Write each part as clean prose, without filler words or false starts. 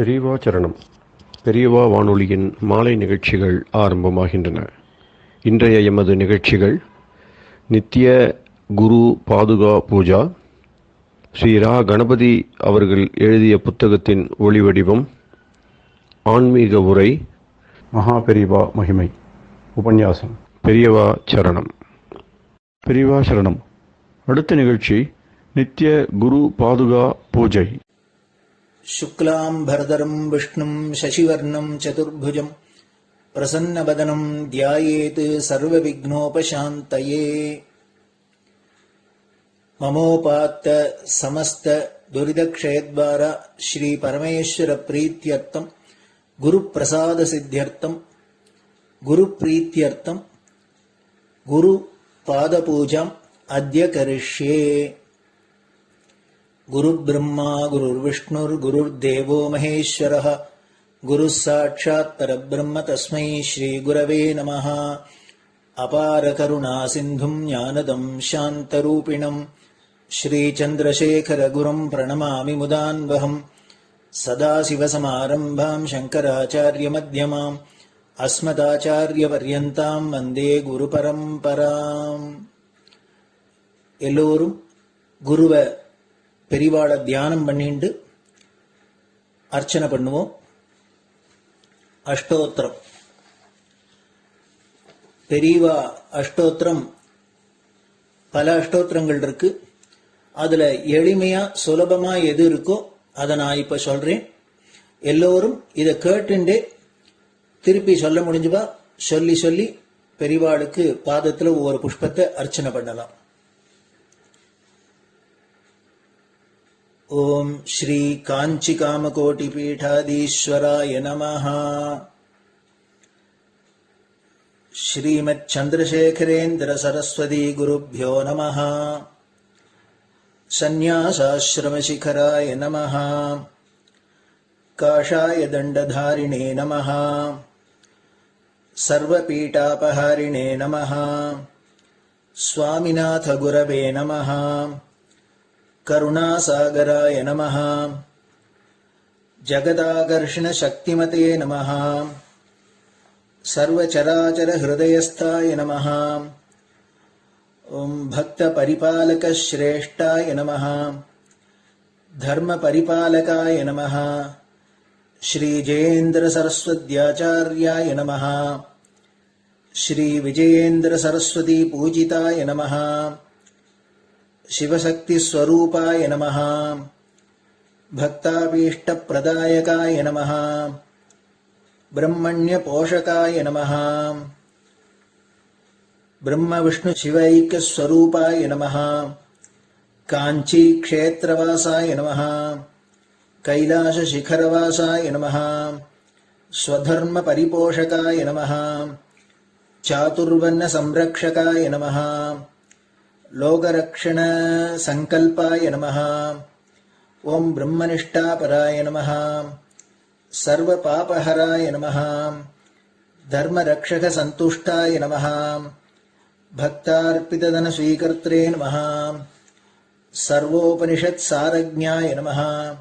பெரியவா சரணம். பெரியவா வானொலியின் மாலை நிகழ்ச்சிகள் ஆரம்பமாகின்றன. இன்றைய எமது நிகழ்ச்சிகள் நித்திய குரு பாதுகா பூஜா, ஸ்ரீ ரா கணபதி அவர்கள் எழுதிய புத்தகத்தின் ஒளிவடிவம், ஆன்மீக உரை, மகா பெரியவா மகிமை, உபன்யாசம். பெரியவா சரணம். பெரியவா சரணம். அடுத்த நிகழ்ச்சி நித்திய குரு பாதுகா பூஜை. शुक्लां भरदरं विष्णुं शशिवर्णं चतुर्भुजं प्रसन्नवदनं ध्यायेत् सर्वविघ्नोपशान्तये। ममोपात्त समस्त दुरितक्षयद्वारा श्री परमेश्वर प्रीत्यर्थं गुरुप्रसाद सिद्ध्यर्थं गुरुप्रीत्यर्थं गुरुपादपूजाम् अद्य करिष्ये। गुरुर्ब्रह्मा गुरुर्विष्णुर्गुरुर्देवो महेश्वरः गुरुः साक्षात् परब्रह्म तस्मै श्रीगुरवे नमः। अपार करुणासिन्धुं ज्ञानदं शान्तरूपिणं श्रीचन्द्रशेखरगुरुं प्रणमामि मुदान्वहम्। सदाशिवसमारम्भां शङ्कराचार्यमध्यमाम् अस्मदाचार्यपर्यन्तां वन्दे गुरुपरम्पराम्. எல்லோரும் குருவை பெரிவாளை தியானம் பண்ணிண்டு அர்ச்சனை பண்ணுவோம். அஷ்டோத்திரம். பெரியவா அஷ்டோத்திரம் பல அஷ்டோத்திரங்கள் இருக்கு. அதுல எளிமையா சுலபமா எது இருக்கோ அதை நான் இப்ப சொல்றேன். எல்லோரும் இதை கேட்டுண்டே திருப்பி சொல்ல முடிஞ்சுவா சொல்லி சொல்லி பெரிவாளுக்கு பாதத்துல ஒவ்வொரு புஷ்பத்தை அர்ச்சனை பண்ணலாம். ओम श्री कांची कामकोटि पीठाधीश्वराय नमः. श्रीमत् चंद्रशेखरेन्द्र सरस्वती गुरुभ्यो नमः. संन्यासाश्रम शिखराय नमः. काषाय दंडधारिणे नमः. सर्वपीठापहारिणे नमः. स्वामिनाथ गुरवे नमः. करुणासागराय नमः. जगदाकर्षण शक्तिमते नमः. सर्वचराचर हृदयस्थाय नमः. ओम भक्त परिपालक श्रेष्ठाय नमः. धर्म परिपालकाय नमः. श्री जयेन्द्र सरस्वत्याचार्याय नमः. श्री विजयेन्द्र सरस्वती पूजिताय नमः. शिवशक्ति स्वरूपाय नमः. भक्ताभीष्ट प्रदायकाय नमः. ब्रह्मण्य पोषकाय नमः. ब्रह्म विष्णु शिवैक्य स्वरूपाय नमः. कांची क्षेत्रवासाय नमः. कैलाश शिखरवासाय नमः. स्वधर्म परिपोषकाय नमः. चातुर्वर्ण संरक्षकाय नमः. लोकरक्षण संकल्पाय नमः. ओम ब्रह्मनिष्ठापराय नमः. सर्वपापहराय नमः. धर्मरक्षक संतुष्टाय नमः. भक्तार्पितधन स्वीकर्त्रे नमः. सर्वोपनिषत् सारज्ञाय नमः.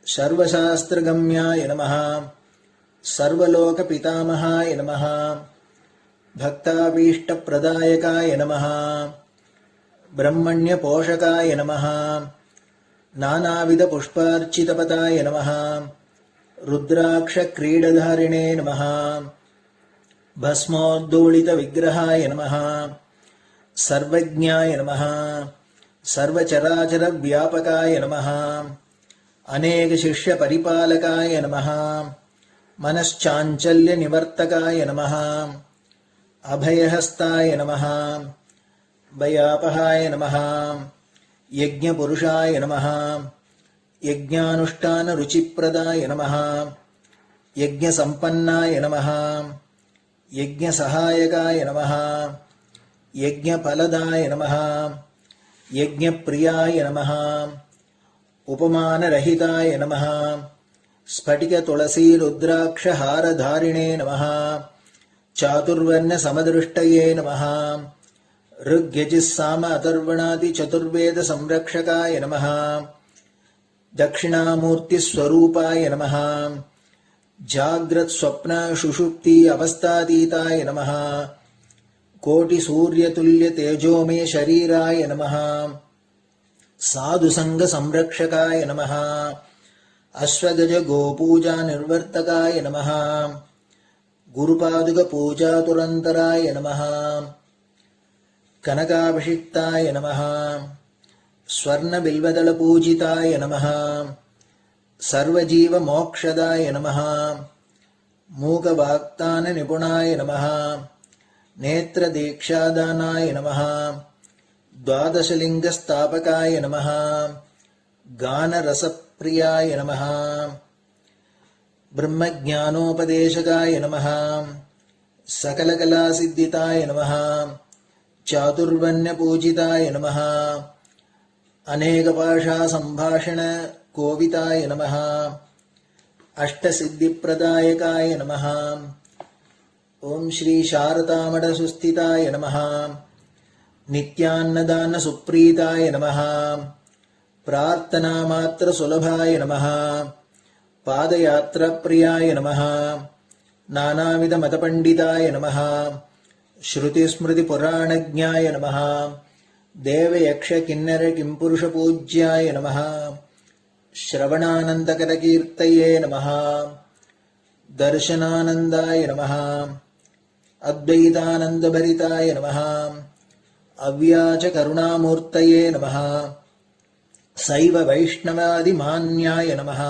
सर्वशास्त्रगम्याय नमः. सर्वलोक पितामहाय नमः. भक्ताभीष्ट प्रदायकाय नमः. ब्रह्मण्य पोषकाय नमः. नानाविध पुष्पार्चितपताय नमः. रुद्राक्ष क्रीडधारिणे नमः. भस्मोद्दोलित विग्रहाय नमः. सर्वज्ञाय नमः. सर्वचराचर व्यापकाय नमः. अनेक शिष्य परिपालकाय नमः. मनश्चाञ्चल्य निवर्तकाय नमः. अभयहस्ताय नमः. भयापहाय नमः. यज्ञपुरुषाय नमः. यज्ञानुष्ठान रुचिप्रदाय नमः. यज्ञसम्पन्नाय नमः. यज्ञसहायकाय नमः. यज्ञफलदाय नमः. यज्ञप्रियाय नमः. उपमानरहिताय नमः. स्फटिक तुलसी रुद्राक्ष हारधारिणे नमः. चातुर्वर्ण समदृष्टये नमः. ऋग्यजुस्साम अथर्वणादि चतुर्वेद संरक्षकाय नमः. दक्षिणामूर्तिस्वरूपाय नमः जाग्रत् स्वप्न सुषुप्ति अवस्थातीताय नमः कोटिसूर्यतुल्यतेजोमय शरीराय नमः साधुसङ्गसंरक्षकाय नमः अश्वगज गोपूजा निर्वर्तकाय नमः गुरुपादुकपूजातुरन्तराय नमः कनकाभिषिक्ताय नमः स्वर्णबिल्वदलपूजिताय नमः सर्वजीवमोक्षदाय नमः मूकवाक्ताननिपुणाय नमः नेत्रदीक्षादानाय नमः द्वादशलिङ्गस्थापकाय नमः गानरसप्रियाय नमः ब्रह्मज्ञानोपदेशकाय नमः सकलकलासिद्धिताय नमः चातुर्वर्ण्यपूजिताय नमः अनेकभाषासम्भाषण कोविताय नमः अष्टसिद्धिप्रदायकाय नमः ओम श्री शारदामठसुस्थिताय नमः नित्यान्नदानसुप्रीताय नमः प्रार्थनामात्रसुलभाय नमः पादयात्राप्रियाय नमः नानाविधमतपण्डिताय नमः श्रुतिस्मृतिपुराणज्ञाय नमः देवयक्षकिन्नरकिंपुरुषपूज्याय नमः श्रवणानन्दकरकीर्तये नमः दर्शनानन्दाय नमः अद्वैतानन्दभरिताय नमः अव्याजकरुणामूर्तये नमः शैव वैष्णवादिमान्याय नमः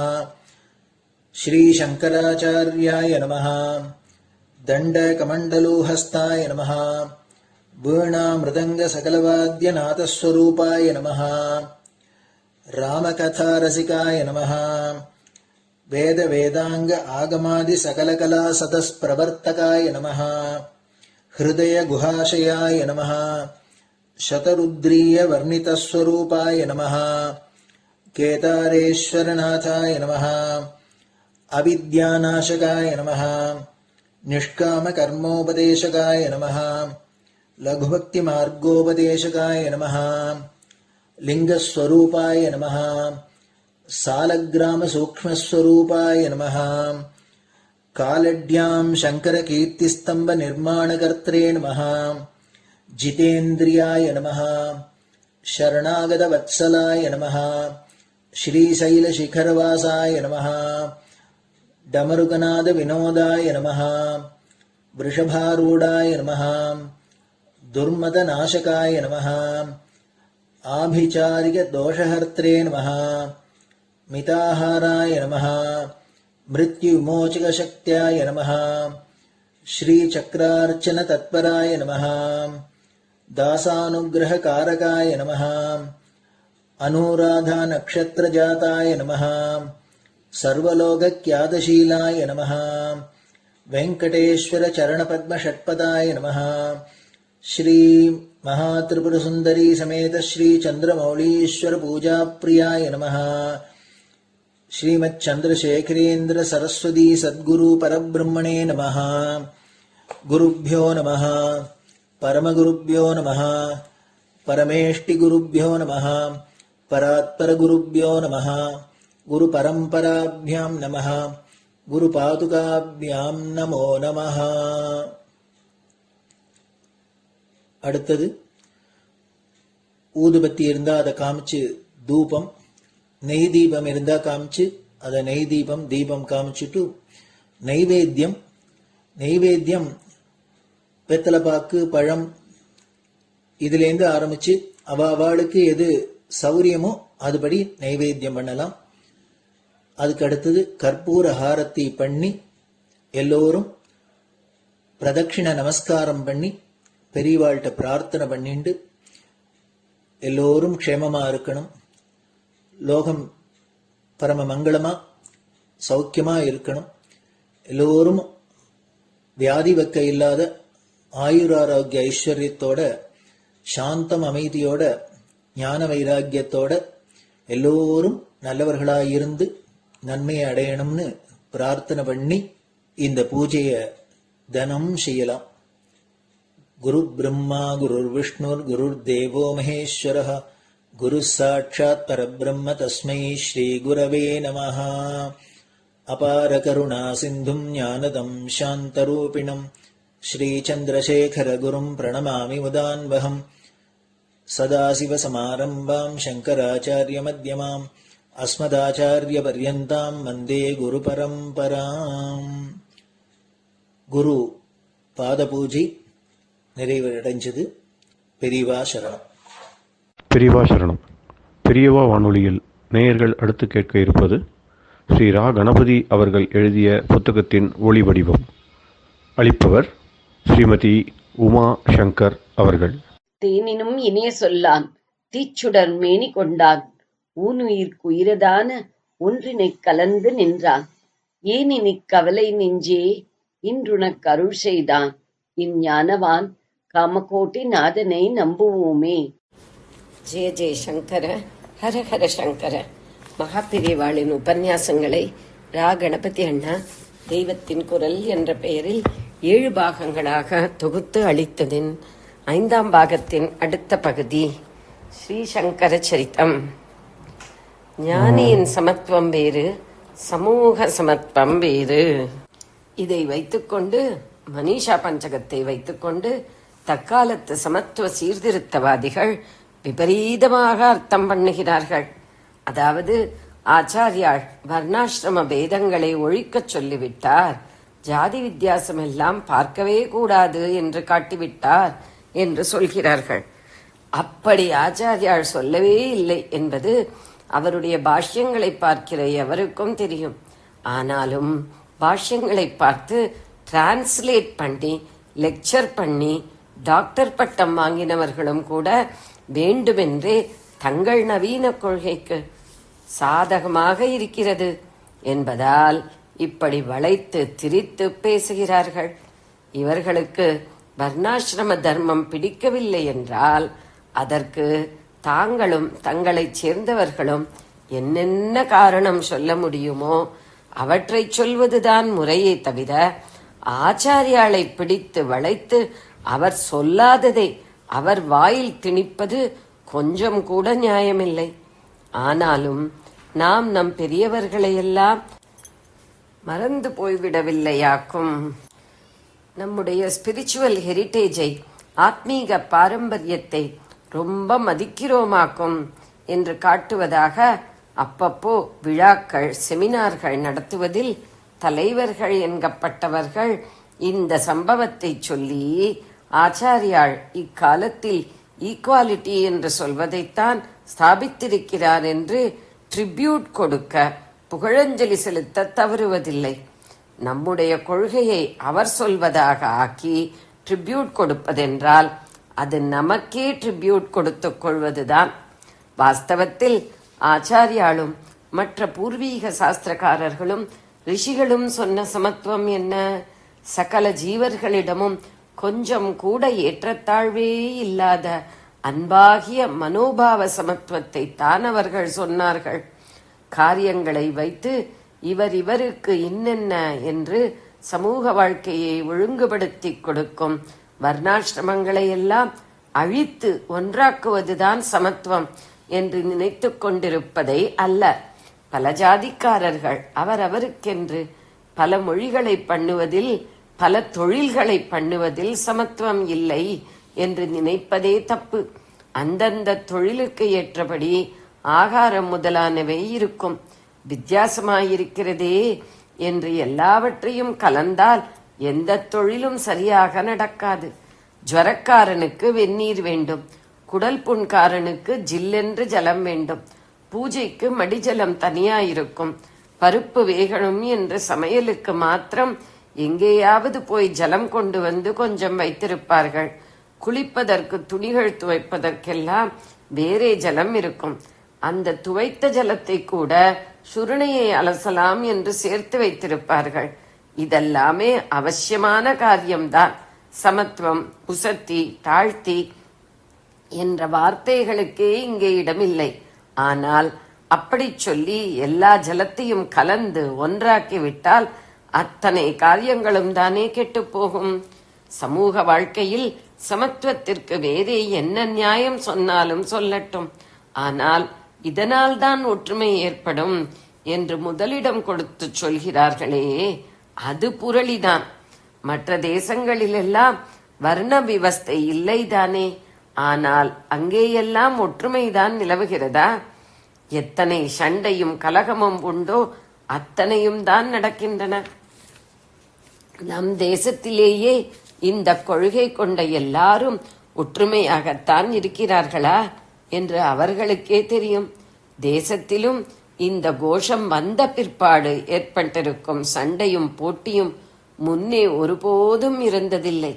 श्रीशङ्कराचार्याय नमः दण्डकमण्डलोहस्ताय नमः वीणामृदङ्गसकलवाद्यनाथस्वरूपाय नमः रामकथारसिकाय नमः वेदवेदाङ्ग आगमादिसकलकलासतस्प्रवर्तकाय नमः हृदयगुहाशयाय नमः शतरुद्रीयवर्णितस्वरूपाय नमः केदारेश्वरनाथाय नमः अविद्यानाशकाय नमः निष्कामकर्मोपदेशकाय नमः लघुभक्तिमार्गोपदेशकाय नमः लिङ्गस्वरूपाय नमः सालग्रामसूक्ष्मस्वरूपाय नमः कालड्यां शङ्करकीर्तिस्तम्भनिर्माणकर्त्रे नमः जितेन्द्रियाय नमः शरणागतवत्सलाय नमः श्रीशैलशिखरवासाय नमः डमरुकनादविनोदाय नमः वृषभारूढाय नमः दुर्मदनाशकाय नमः आभिचारिकदोषहर्त्रे नमः मिताहाराय नमः मृत्युविमोचकशक्त्याय नमः श्रीचक्रार्चनतत्पराय नमः दासानुग्रहकारकाय नमः अनुराधानक्षत्रजाताय नमः सर्वलोकख्यातशीलाय नमः वेङ्कटेश्वरचरणपद्मषट्पदाय नमः श्री महात्रिपुरसुन्दरी समेत श्री चन्द्रमौलीश्वर पूजाप्रियाय नमः श्रीमच्चन्द्रशेखरेन्द्र सरस्वती सद्गुरु परब्रह्मणे नमः गुरुभ्यो नमः परमगुरुभ्यो नमः परमेष्टिगुरुभ्यो नमः परात्परगुरुभ्यो नमः गुरुपरम्पराभ्यां नमः गुरुपादुकाभ्यां नमो नमः. அடுத்தது ஊதுபத்தி இருந்தா அதை காமிச்சு தூபம், நெய் தீபம் இருந்தா காமிச்சு அதை நெய் தீபம் தீபம் காமிச்சுட்டு நைவேத்தியம் வெத்தலைப்பாக்கு பழம் இதுலேருந்து ஆரம்பிச்சு அவளுக்கு எது சௌரியமோ அதுபடி நைவேத்தியம் பண்ணலாம். அதுக்கு அடுத்தது கற்பூர ஹாரத்தி பண்ணி எல்லோரும் பிரதட்சிண நமஸ்காரம் பண்ணி பெரியவாள்கிட்ட பிரார்த்தனை பண்ணிண்டு எல்லோரும் க்ஷேமமா இருக்கணும், லோகம் பரம மங்களமா சௌக்கியமா இருக்கணும், எல்லோரும் வியாதி வெக்க இல்லாத ஆயுராரோக்கிய ஐஸ்வர்யத்தோட சாந்தம் அமைதியோட ஞான வைராக்கியத்தோட எல்லோரும் நல்லவர்களாயிருந்து நன்மையை அடையணும்னு பிரார்த்தனை பண்ணி இந்த பூஜையை தினம் செய்யலாம். குரு பிரம்மா குருர் விஷ்ணுர் குருர் தேவோ மகேஸ்வரः குரு சாட்சாத் பரபிரம்ம தஸ்மை ஸ்ரீ குரவே நமஹ. அபார கருணா சிந்தும் ஞானதம் சாந்தரூபிணம் ஸ்ரீ சந்திரசேகர குரும் பிரணமாமி முதான்வகம். சதாசிவசமாரம்பாம் சங்கராச்சாரிய மத்யமாம் அஸ்மதாச்சாரிய பர்யந்தாம் வந்தே குரு பரம்பராம். குரு பாத பூஜை நிறைவடைஞ்சது. பெரியவா சரணம். பெரியவா சரணம். பெரியவா வானொலியில் நேயர்கள் அடுத்து கேட்க இருப்பது ஸ்ரீ ரா கணபதி அவர்கள் எழுதிய புத்தகத்தின் ஒளி வடிவம். அளிப்பவர் ஸ்ரீமதி உமா சங்கர் அவர்கள். தேனினும் இனிய சொல்லான் தீச்சுடர் மேனி கொண்டான் ஊனுயிர்க்கு உயிரதான ஒன்றினைக் கலந்து நின்றான் ஏனினிக் கவலை நெஞ்சே இன்றுனக் அருள் செய்தான் இஞ்ஞானவான் காமகோட்டி நாதனை நம்புவோமே. ஜெய ஜெய சங்கர, ஹர ஹர சங்கர. மகாபிரிவாளின் உபன்யாசங்களை ரா கணபதி அண்ணா தெய்வத்தின் குரல் என்ற பெயரில் 7 பாகங்களாக தொகுத்து அளித்ததின் 5ஆம் பாகத்தின் அடுத்த பகுதி ஸ்ரீ சங்கர சரித்தம். ஞானியின் சமத்துவம் வேறு, சமூக சமத்துவம் வேறு. இதை வைத்துக்கொண்டு, மனிஷா பஞ்சகத்தை வைத்துக்கொண்டு தற்காலத்து சமத்துவ சீர்திருத்தவாதிகள் விபரீதமாக அர்த்தம் பண்ணுகிறார்கள். அதாவது, ஆச்சாரியாள் வர்ணாசிரம பேதங்களை ஒழிக்கச் சொல்லிவிட்டார், ஜாதி வித்தியாசம் எல்லாம் பார்க்கவே கூடாது என்று காட்டிவிட்டார் என்று சொல்கிறார்கள். அப்படி ஆச்சாரியாள் சொல்லவே இல்லை என்பது அவருடைய பாஷ்யங்களை பார்க்கிற எவருக்கும் தெரியும். ஆனாலும் பாஷ்யங்களை பார்த்து டிரான்ஸ்லேட் பண்ணி லெக்சர் பண்ணி டாக்டர் பட்டம் வாங்கினவர்களும் கூட வேண்டுமென்றே தங்கள் நவீன கொள்கைக்கு சாதகமாக இருக்கிறது என்பதால் இப்படி வளைத்து திரித்து பேசுகிறார்கள். இவர்களுக்கு வர்ணாசிரம தர்மம் பிடிக்கவில்லை என்றால் அதற்கு தாங்களும் தங்களைச் சேர்ந்தவர்களும் என்னென்ன காரணம் சொல்ல முடியுமோ அவற்றை சொல்வதுதான் முறையே தவிர, ஆச்சாரியாளை பிடித்து வளைத்து அவர் சொல்லாததை அவர் வாயில் திணிப்பது கொஞ்சம் கூட நியாயமில்லை. ஆனாலும் நாம் நம் பெரியவர்களையெல்லாம் மறந்து போய்விடவில்லையாக்கும். நம்முடைய ஸ்பிரிச்சுவல் ஹெரிட்டேஜை, ஆத்மீக பாரம்பரியத்தை ரொம்ப மதிக்கிறோமாக்கும் என்று காட்டுவதாக அப்பப்போ விழாக்கள், செமினார்கள் நடத்துவதில் தலைவர்கள் என்கப்பட்டவர்கள் இந்த சம்பவத்தை சொல்லி, ஆச்சாரியாள் இக்காலத்தில் ஈக்குவாலிட்டி என்று சொல்வதைத்தான் ஸ்தாபித்திருக்கிறார் என்று ட்ரிபியூட் கொடுக்க, புகழஞ்சலி செலுத்த தவறுவதில்லை. நம்முடைய கொள்கையை அவர் சொல்வதாக ஆக்கி ட்ரிபியூட் கொடுப்பதென்றால் அது நமக்கே ட்ரிபியூட் கொடுத்துக் கொள்வதுதான். வாஸ்தவத்தில் ஆச்சாரியாளும் மற்ற பூர்வீக சாஸ்திரக்காரர்களும் ரிஷிகளும் சொன்ன சமத்துவம் என்ன? சகல ஜீவர்களிடமும் கொஞ்சம் கூட ஏற்றத்தாழ்வே இல்லாத அன்பாகிய மனோபாவ சமத்துவத்தை தான் அவர்கள் சொன்னார்கள். காரியங்களை வைத்து இவருக்கு இன்னென்ன என்று சமூக வாழ்க்கையை ஒழுங்குபடுத்தி கொடுக்கும் வர்ணாசிரமங்களை எல்லாம் அழித்து ஒன்றாக்குவதுதான் சமத்துவம் என்று நினைத்து கொண்டிருப்பதை அல்ல. பல ஜாதிக்காரர்கள் அவரவருக்கென்று பல மொழிகளை பண்ணுவதில், பல தொழில்களை பண்ணுவதில் சமத்துவம் இல்லை என்று நினைப்பதே தப்பு. அந்தந்த தொழிலுக்கு ஏற்றபடி ஆகாரம் முதலானவை இருக்கும். வித்தியாசமாயிருக்கிறதே என்று எல்லாவற்றையும் கலந்தால் எந்த தொழிலும் சரியாக நடக்காது. ஜுவரக்காரனுக்கு வெந்நீர் வேண்டும், குடல் புண்காரனுக்கு ஜில்லென்று ஜலம் வேண்டும், பூஜைக்கு மடிஜலம் தனியாயிருக்கும், பருப்பு வேகணும் என்று சமையலுக்கு மாத்திரம் எங்கேயாவது போய் ஜலம் கொண்டு வந்து கொஞ்சம் வைத்திருப்பார்கள். குளிப்பதற்கு, துணிகள் துவைப்பதற்கெல்லாம் வேறே ஜலம் இருக்கும். அந்த துவைத்த ஜலத்தை கூட சுருணையை அலசலாம் என்று சேர்த்து வைத்திருப்பார்கள். இதெல்லாமே அவசியமான காரியம்தான். சமத்துவம், உசத்தி, தாழ்த்தி என்ற வார்த்தைகளுக்கே இங்கே இடமில்லை. ஆனால் அப்படி சொல்லி எல்லா ஜலத்தையும் கலந்து ஒன்றாக்கிவிட்டால் அத்தனை காரியங்களும் தானே கெட்டுப் போகும். சமூக வாழ்க்கையில் சமத்துவத்திற்கு வேறே என்ன நியாயம் சொன்னாலும் சொல்லட்டும், ஆனால் இதனால் தான் ஒற்றுமை ஏற்படும் என்று முதலிடம் கொடுத்து சொல்கிறார்களே, அது புரளிதான். மற்ற தேசங்களிலெல்லாம் வர்ண விவஸ்தை இல்லைதானே, ஆனால் அங்கேயெல்லாம் ஒற்றுமைதான் நிலவுகிறதா? எத்தனை சண்டையும் கலகமும் உண்டோ அத்தனையும் தான் நடக்கின்றன. நம் தேசத்திலேயே இந்த கொள்கை கொண்ட எல்லாரும் ஒற்றுமையாகத்தான் இருக்கிறார்களா என்று அவர்களுக்கே தெரியும். தேசத்திலும் இந்த கோஷம் வந்த பிற்பாடு ஏற்பட்டிருக்கும் சண்டையும் போட்டியும் முன்னே ஒருபோதும் இருந்ததில்லை.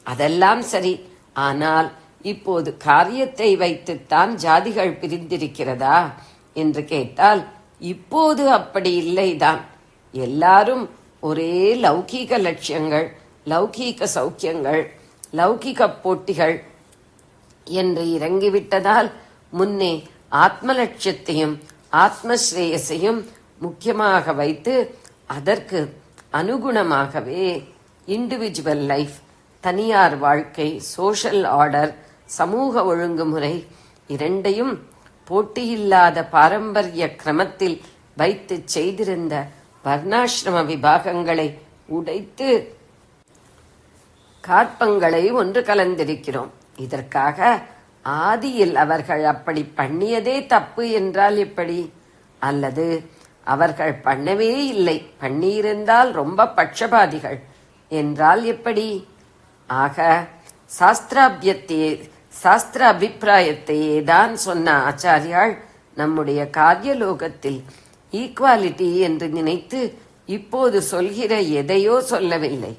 அதெல்லாம் சரி, ஆனால் இப்போது காரியத்தை வைத்துத்தான் ஜாதிகள் பிரிந்திருக்கிறதா என்று கேட்டால் இப்போது அப்படி இல்லைதான். எல்லாரும் ஒரே லௌகீக லட்சியங்கள், லௌகீக சௌக்கியங்கள், லௌகிக போட்டிகள் என்று இறங்கிவிட்டதால் முன்னே ஆத்ம லட்சியத்தையும் ஆத்மஸ்ரேயசையும் முக்கியமாக வைத்து அதற்கு அனுகுணமாகவே இண்டிவிஜுவல் லைஃப், தனியார் வாழ்க்கை, சோஷல் ஆர்டர், சமூக ஒழுங்குமுறை இரண்டையும் போட்டியில்லாத பாரம்பரிய கிரமத்தில் வைத்து செய்திருந்த வர்ணாசிரம விபாகங்களை உடைத்து காற்பங்களை ஒன்று கலந்திருக்கிறோம். இதற்காக ஆதியில் அவர்கள் அப்படி பண்ணியதே தப்பு என்றால் எப்படி? அல்லது அவர்கள் பண்ணவே இல்லை, பண்ணியிருந்தால் ரொம்ப பட்சபாதிகள் என்றால் எப்படி? ஆக சாஸ்திர அபிப்பிராயத்தையே தான் சொன்ன ஆச்சாரியால் நம்முடைய காரியலோகத்தில் ஈக்வாலிட்டி என்று நினைத்து இப்போது சொல்கிற எதையோ சொல்லவில்லை.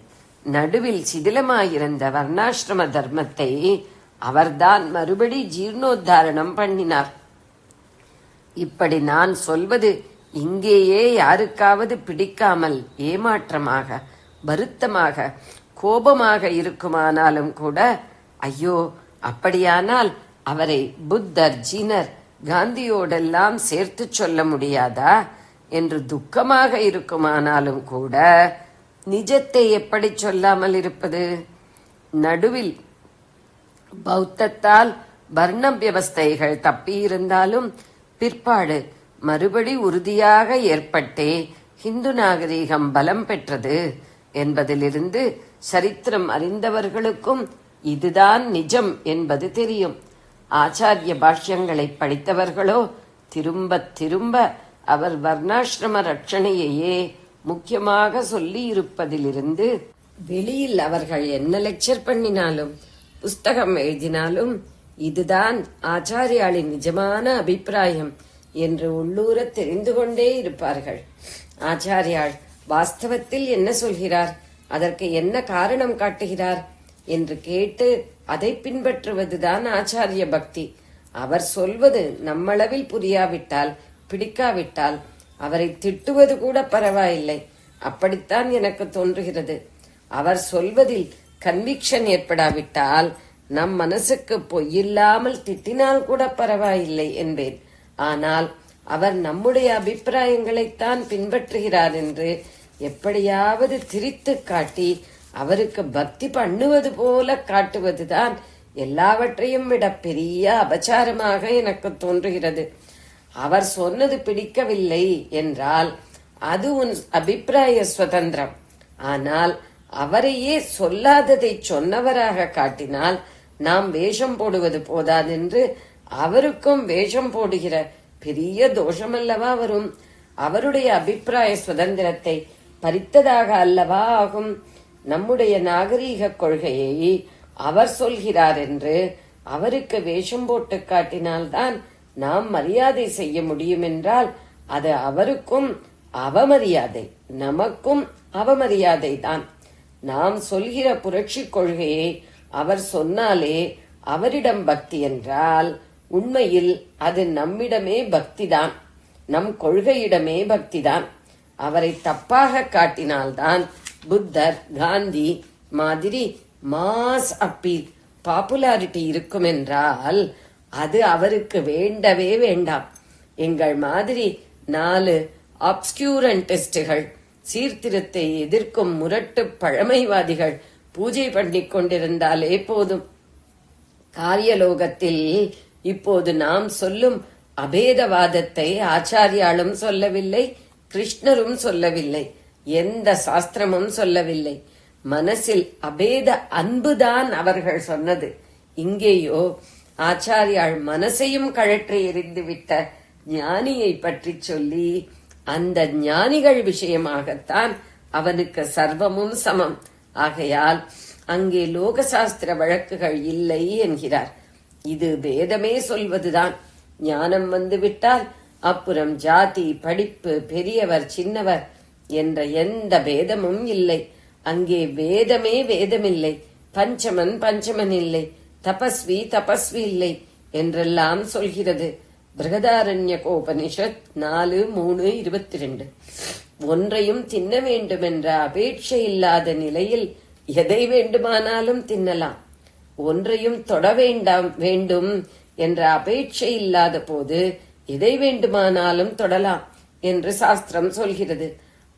நடுவில் சிதிலமாயிருந்த வர்ணாசிரம தர்மத்தை அவர்தான் மறுபடி ஜீர்ணோத்தாரணம் பண்ணினார். இப்படி நான் சொல்வது இங்கேயே யாருக்காவது பிடிக்காமல் ஏமாற்றமாக, வருத்தமாக, கோபமாக இருக்குமானாலும் கூட, ஐயோ அப்படியானால் அவரை புத்தர், ஜீனர், காந்தியோடெல்லாம் சேர்த்து சொல்ல முடியாதா என்று துக்கமாக இருக்குமானாலும் கூட நிஜத்தை எப்படி சொல்லாமல் இருப்பது? நடுவில் பௌத்தத்தால் வர்ண வியவஸ்தைகள் தப்பியிருந்தாலும் பிற்பாடு மறுபடி உறுதியாக ஏற்பட்டே ஹிந்து நாகரீகம் பலம் பெற்றது என்பதிலிருந்து சரித்திரம் அறிந்தவர்களுக்கும் இதுதான் நிஜம் என்பது தெரியும். ஆச்சாரிய பாஷ்யங்களை படித்தவர்களோ திரும்ப திரும்ப அவர் வர்ணாசிரம ரட்சணையையே முக்கியமாக சொல்லி இருப்பதிலிருந்து வெளியில் அவர்கள் என்ன லெக்சர் பண்ணினாலும் புஸ்தகம் எழுதினாலும் இதுதான் ஆச்சாரியாளின் நிஜமான அபிப்பிராயம் என்று உள்ளூர தெரிந்து கொண்டே இருப்பார்கள். ஆச்சாரியாள் வாஸ்தவத்தில் என்ன சொல்கிறார், அதற்கு என்ன காரணம் காட்டுகிறார் என்று கேட்டு அதை பின்பற்றுவதுதான் ஆச்சாரிய பக்தி. அவர் சொல்வது நம்மளவில் புரியாவிட்டால், பிடிக்காவிட்டால் அவரை திட்டுவது கூட பரவாயில்லை. அப்படித்தான் எனக்கு தோன்றுகிறது. அவர் சொல்வதில் கன்விக்ஷன் ஏற்படாவிட்டால் நம் மனசுக்கு பொய்யில்லாமல் திட்டினால் கூட பரவாயில்லை என்பேன். ஆனால் அவர் நம்முடைய அபிப்பிராயங்களைத்தான் பின்பற்றுகிறார் என்று எப்படியாவது திரித்து காட்டி அவருக்கு பக்தி பண்ணுவது போல காட்டுவதுதான் எல்லாவற்றையும் விட பெரிய அபச்சாரமாக எனக்கு தோன்றுகிறது. அவர் சொன்னது பிடிக்கவில்லை என்றால் அது உன் அபிப்பிராய சுதந்திரம். ஆனால் அவரையே சொல்லாததை சொன்னவராக காட்டினால் நாம் வேஷம் போடுவது போதாதென்று அவருக்கும் வேஷம் போடுகிற பெரிய தோஷமல்லவா வரும். அவருடைய அபிப்பிராய சுதந்திரத்தை பறித்ததாக அல்லவா ஆகும். நம்முடைய நாகரீக கொள்கையை அவர் சொல்கிறார் என்று அவருக்கு வேஷம் போட்டு காட்டினால்தான் நாம் மரியாதை செய்ய முடியும் என்றால் அது அவருக்கும் அவமரியாதை, நமக்கும் அவமரியாதை தான். நாம் சொல்கிற புரட்சி கொள்கையை அவர் சொன்னாலே அவரிடம் பக்தி என்றால் உண்மையில் அது நம்மிடமே பக்திதான், நம் கொள்கையிடமே பக்திதான். அவரை தப்பாக காட்டினால்தான் புத்தர், காந்தி மாதிரி மாஸ் அப்பீல், பாப்புலாரிட்டி இருக்கும் என்றால் அது அவருக்கு வேண்டவே வேண்டாம். எங்கள் மாதிரி 4 அப்ஸ்கியூரன்டிஸ்டுகள், சீர்திருத்தை எதிர்க்கும் முரட்டு பழமைவாதிகள் பூஜை பண்ணிக் கொண்டிருந்தாலே போதும். காரியலோகத்தில் இப்போது நாம் சொல்லும் அபேதவாதத்தை ஆச்சாரியாலும் சொல்லவில்லை, கிருஷ்ணரும் சொல்லவில்லை, எந்த சாஸ்திரமும் சொல்லவில்லை. மனசில் அபேத அன்புதான் அவர்கள் சொன்னது. இங்கேயோ ஆச்சாரியாள் மனசையும் கழற்றி எறிந்துவிட்ட ஞானியை பற்றி சொல்லி, அந்த ஞானிகள் விஷயமாகத்தான் அவனுக்கு சர்வமும் சமம். ஆகையால் அங்கே லோகசாஸ்திர வழக்குகள் இல்லை என்கிறார். இது வேதமே சொல்வதுதான். ஞானம் வந்துவிட்டால் அப்புறம் ஜாதி, படிப்பு, பெரியவர், சின்னவர் என்ற எந்த பேதமும் இல்லை. அங்கே வேதமே வேதமில்லை, பஞ்சமன் பஞ்சமன் இல்லை, தபஸ்வி தபஸ்வி இல்லை என்றெல்லாம் சொல்கிறது. பிருகதாரண்யகோபனிஷத் 4:3-22. ஒன்றையும் தின்ன வேண்டும் என்ற அபேட்சை இல்லாத நிலையில் எதை வேண்டுமானாலும் தின்னலாம். ஒன்றையும் தொட வேண்டும் என்ற அபேட்சை இல்லாத போது எதை வேண்டுமானாலும் தொடலாம் என்று சாஸ்திரம் சொல்கிறது.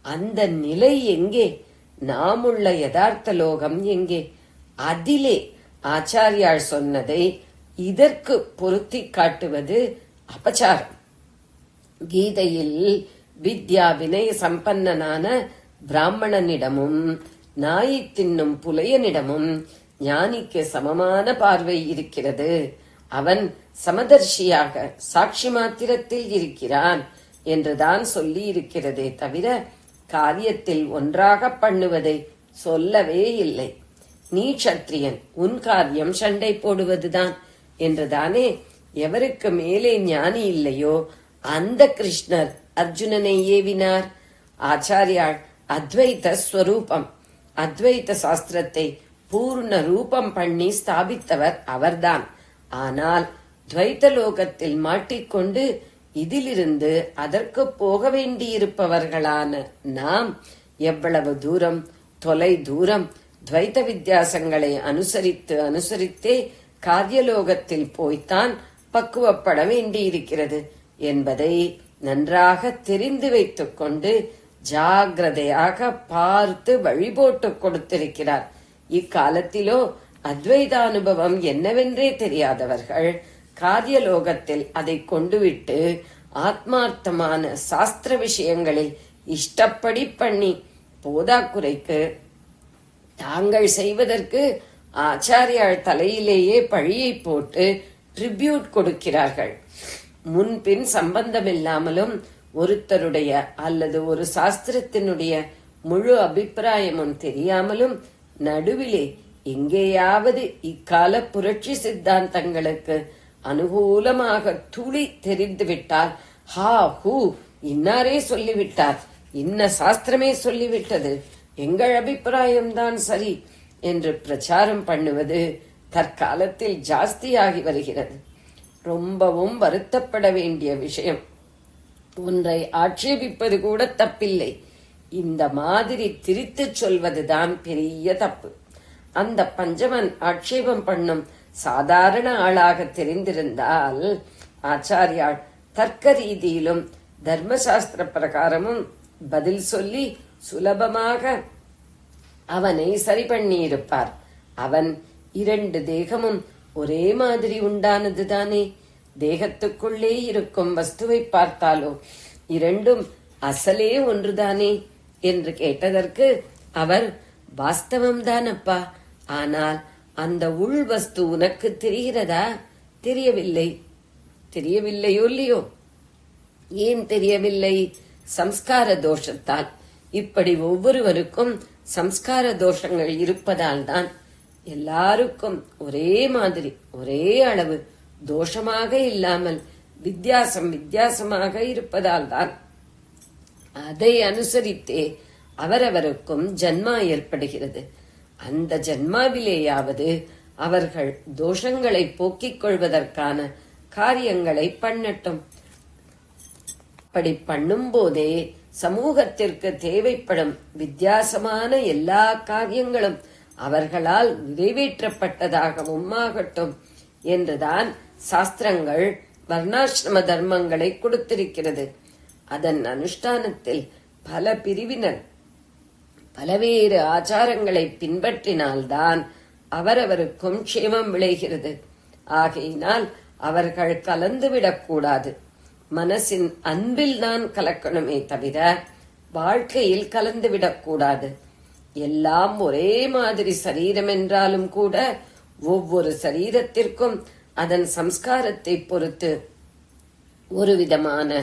அந்த நிலை எங்கே? நாம் உள்ள யதார்த்த லோகம் எங்கே? அதிலே ஆச்சாரியார் சொன்னதை இதற்கு பொருத்தி காட்டுவது அபச்சாரம். கீதையில் வித்யா வினய சம்பன்னனான பிராமணனிடமும் நாயை தின்னும் புலையனிடமும் ஞானிக்கு சமமான பார்வை இருக்கிறது. அவன் சமதர்ஷியாக சாட்சி மாத்திரத்தில் இருக்கிறான் என்றுதான் சொல்லி இருக்கிறதே தவிர காரியத்தில் ஒன்றாக பண்ணுவதை சொல்லவே இல்லை. நீ சத்திரியன், உன் காரியம் சண்டை போடுவதுதான் என்றுதானே எவருக்கு மேலே ஞானி இல்லையோ அந்த கிருஷ்ணர் அர்ஜுனனை ஏவினார். ஆச்சாரியாள் அத்வைத ஸ்வரூபம், அத்வைத சாஸ்திரத்தை பூர்ண ரூபம் பண்ணி ஸ்தாபித்தவர் அவர்தான். ஆனால் துவைத்த லோகத்தில் மாட்டிக்கொண்டு இதிலிருந்து அதற்கு போக வேண்டியிருப்பவர்களான நாம் எவ்வளவு தூரம் தொலை தூரம் துவைத்த வித்தியாசங்களை அனுசரித்தே காரியலோகத்தில் போய்த்தான் பக்குவப்பட வேண்டியிருக்கிறது என்பதை நன்றாக தெரிந்து வைத்துக் கொண்டு ஜாகிரதையாக பார்த்து வழிபோட்டு கொடுத்திருக்கிறார். இக்காலத்திலோ அத்வைதானுபவம் என்னவென்றே தெரியாதவர்கள் காரியலோகத்தில் அதை கொண்டுவிட்டு ஆத்மார்த்தமான சாஸ்திர விஷயங்களில் இஷ்டப்படி பண்ணி போதாக்குறைக்கு தாங்கள் செய்வதற்கு ஆச்சாரியாள் தலையிலேயே பழியை போட்டு ட்ரிபியூட் கொடுக்கிறார்கள். முன்பின் சம்பந்தமில்லாமலும் ஒருத்தருடைய அல்லது ஒரு சாஸ்திரத்தினுடைய முழு அபிப்பிராயமும் தெரியாமலும் நடுவிலே எங்கேயாவது இக்கால புரட்சி சித்தாந்தங்களுக்கு அனுகூலமாக துளி தெரிந்துவிட்டால் ஹா ஹூ இன்னாரே சொல்லிவிட்டார், இன்ன சாஸ்திரமே சொல்லிவிட்டது, எங்கள் அபிப்பிராயம்தான் சரி என்று பிரச்சாரம் பண்ணுவது தற்காலத்தில் ஜாஸ்தியாகி வருகிறது. ரொம்பவும் வருத்தப்பட வேண்டிய விஷயம். ஒன்றை ஆட்சேபிப்பது கூட தப்பில்லை. இந்த மாதிரி திரித்துச் சொல்வதுதான் பெரிய தப்பு. அந்த பஞ்சமன் ஆட்சேபம் பண்ணும் சாதாரண ஆளாக தெரிந்திருந்தால் ஆச்சாரியாள் தர்க்க ரீதியிலும் தர்மசாஸ்திர பிரகாரமும் பதில் சொல்லி சுலபமாக அவனை சரி பண்ணியிருப்பார். அவன் 2 தேகமும் ஒரே மாதிரி உண்டானதுதானே. தேகத்துக்குள்ளே இருக்கும் வஸ்துவை பார்த்தாலோ 2ம் அசலே ஒன்றுதானே என்று கேட்டதற்கு அவர் வாஸ்தவம்தானப்பா, ஆனால் அந்த உள் வஸ்து உனக்கு தெரிகிறதா? தெரியவில்லையோ இல்லையோ? ஏன் தெரியவில்லை? சம்ஸ்கார தோஷத்தால். இப்படி ஒவ்வொருவருக்கும் சம்ஸ்கார தோஷங்கள் இருப்பதால் தான் எல்லாருக்கும் ஒரே மாதிரி ஒரே அளவு தோஷமாக இல்லாமல் வித்தியாசமாக இருப்பதால் தான் அதை அனுசரித்தே அவரவருக்கும் ஜன்மா ஏற்படுகிறது. அந்த ஜன்மாவிலேயாவது அவர்கள் தோஷங்களை போக்கிக் கொள்வதற்கான காரியங்களை பண்ணட்டும். அப்படி பண்ணும் போதே சமூகத்திற்கு தேவைப்படும் வித்தியாசமான எல்லா காரியங்களும் அவர்களால் நிறைவேற்றப்பட்டதாகவும் ஆகட்டும் என்றுதான் சாஸ்திரங்கள் வர்ணாசிரம தர்மங்களை கொடுத்திருக்கிறது. அதன் அனுஷ்டானத்தில் பல பிரிவினர் பலவேறு ஆச்சாரங்களை பின்பற்றினால்தான் அவரவருக்கும் க்ஷேமம் விளைகிறது. ஆகையினால் அவர்கள் கலந்துவிடக்கூடாது. மனசின் அன்பில் தான் கலக்கணுமே தவிர வாழ்க்கையில் கலந்துவிடக்கூடாது. எல்லாம் ஒரே மாதிரி சரீரம் என்றாலும் கூட ஒவ்வொரு சரீரத்திற்கும் அதன் சம்ஸ்காரத்தை பொறுத்து ஒரு விதமான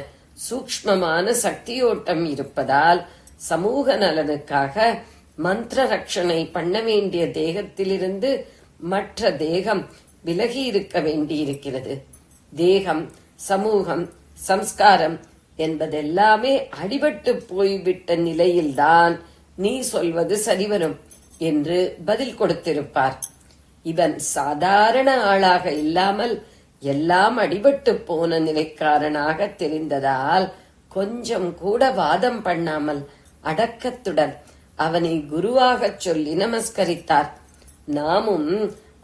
சூக்ஷ்மமான சக்தியோட்டம் இருப்பதால் சமூக நலனுக்காக மந்திர ரட்சணை பண்ண வேண்டிய தேகத்திலிருந்து மற்ற தேகம் விலகி இருக்க வேண்டியிருக்கிறது. தேகம், சமூகம், சம்ஸ்காரம் என்பதெல்லாமே அடிபட்டு போய்விட்ட நிலையில்தான் நீ சொல்வது சரிவரும் என்று பதில் கொடுத்திருப்பார். இவன் சாதாரண ஆளாக இல்லாமல் எல்லாம் அடிபட்டு போன நிலைக்காரனாக தெரிந்ததால் கொஞ்சம் கூட வாதம் பண்ணாமல் அடக்கத்துடன் அவனை குருவாகச் சொல்லி நமஸ்கரித்தார். நாமும்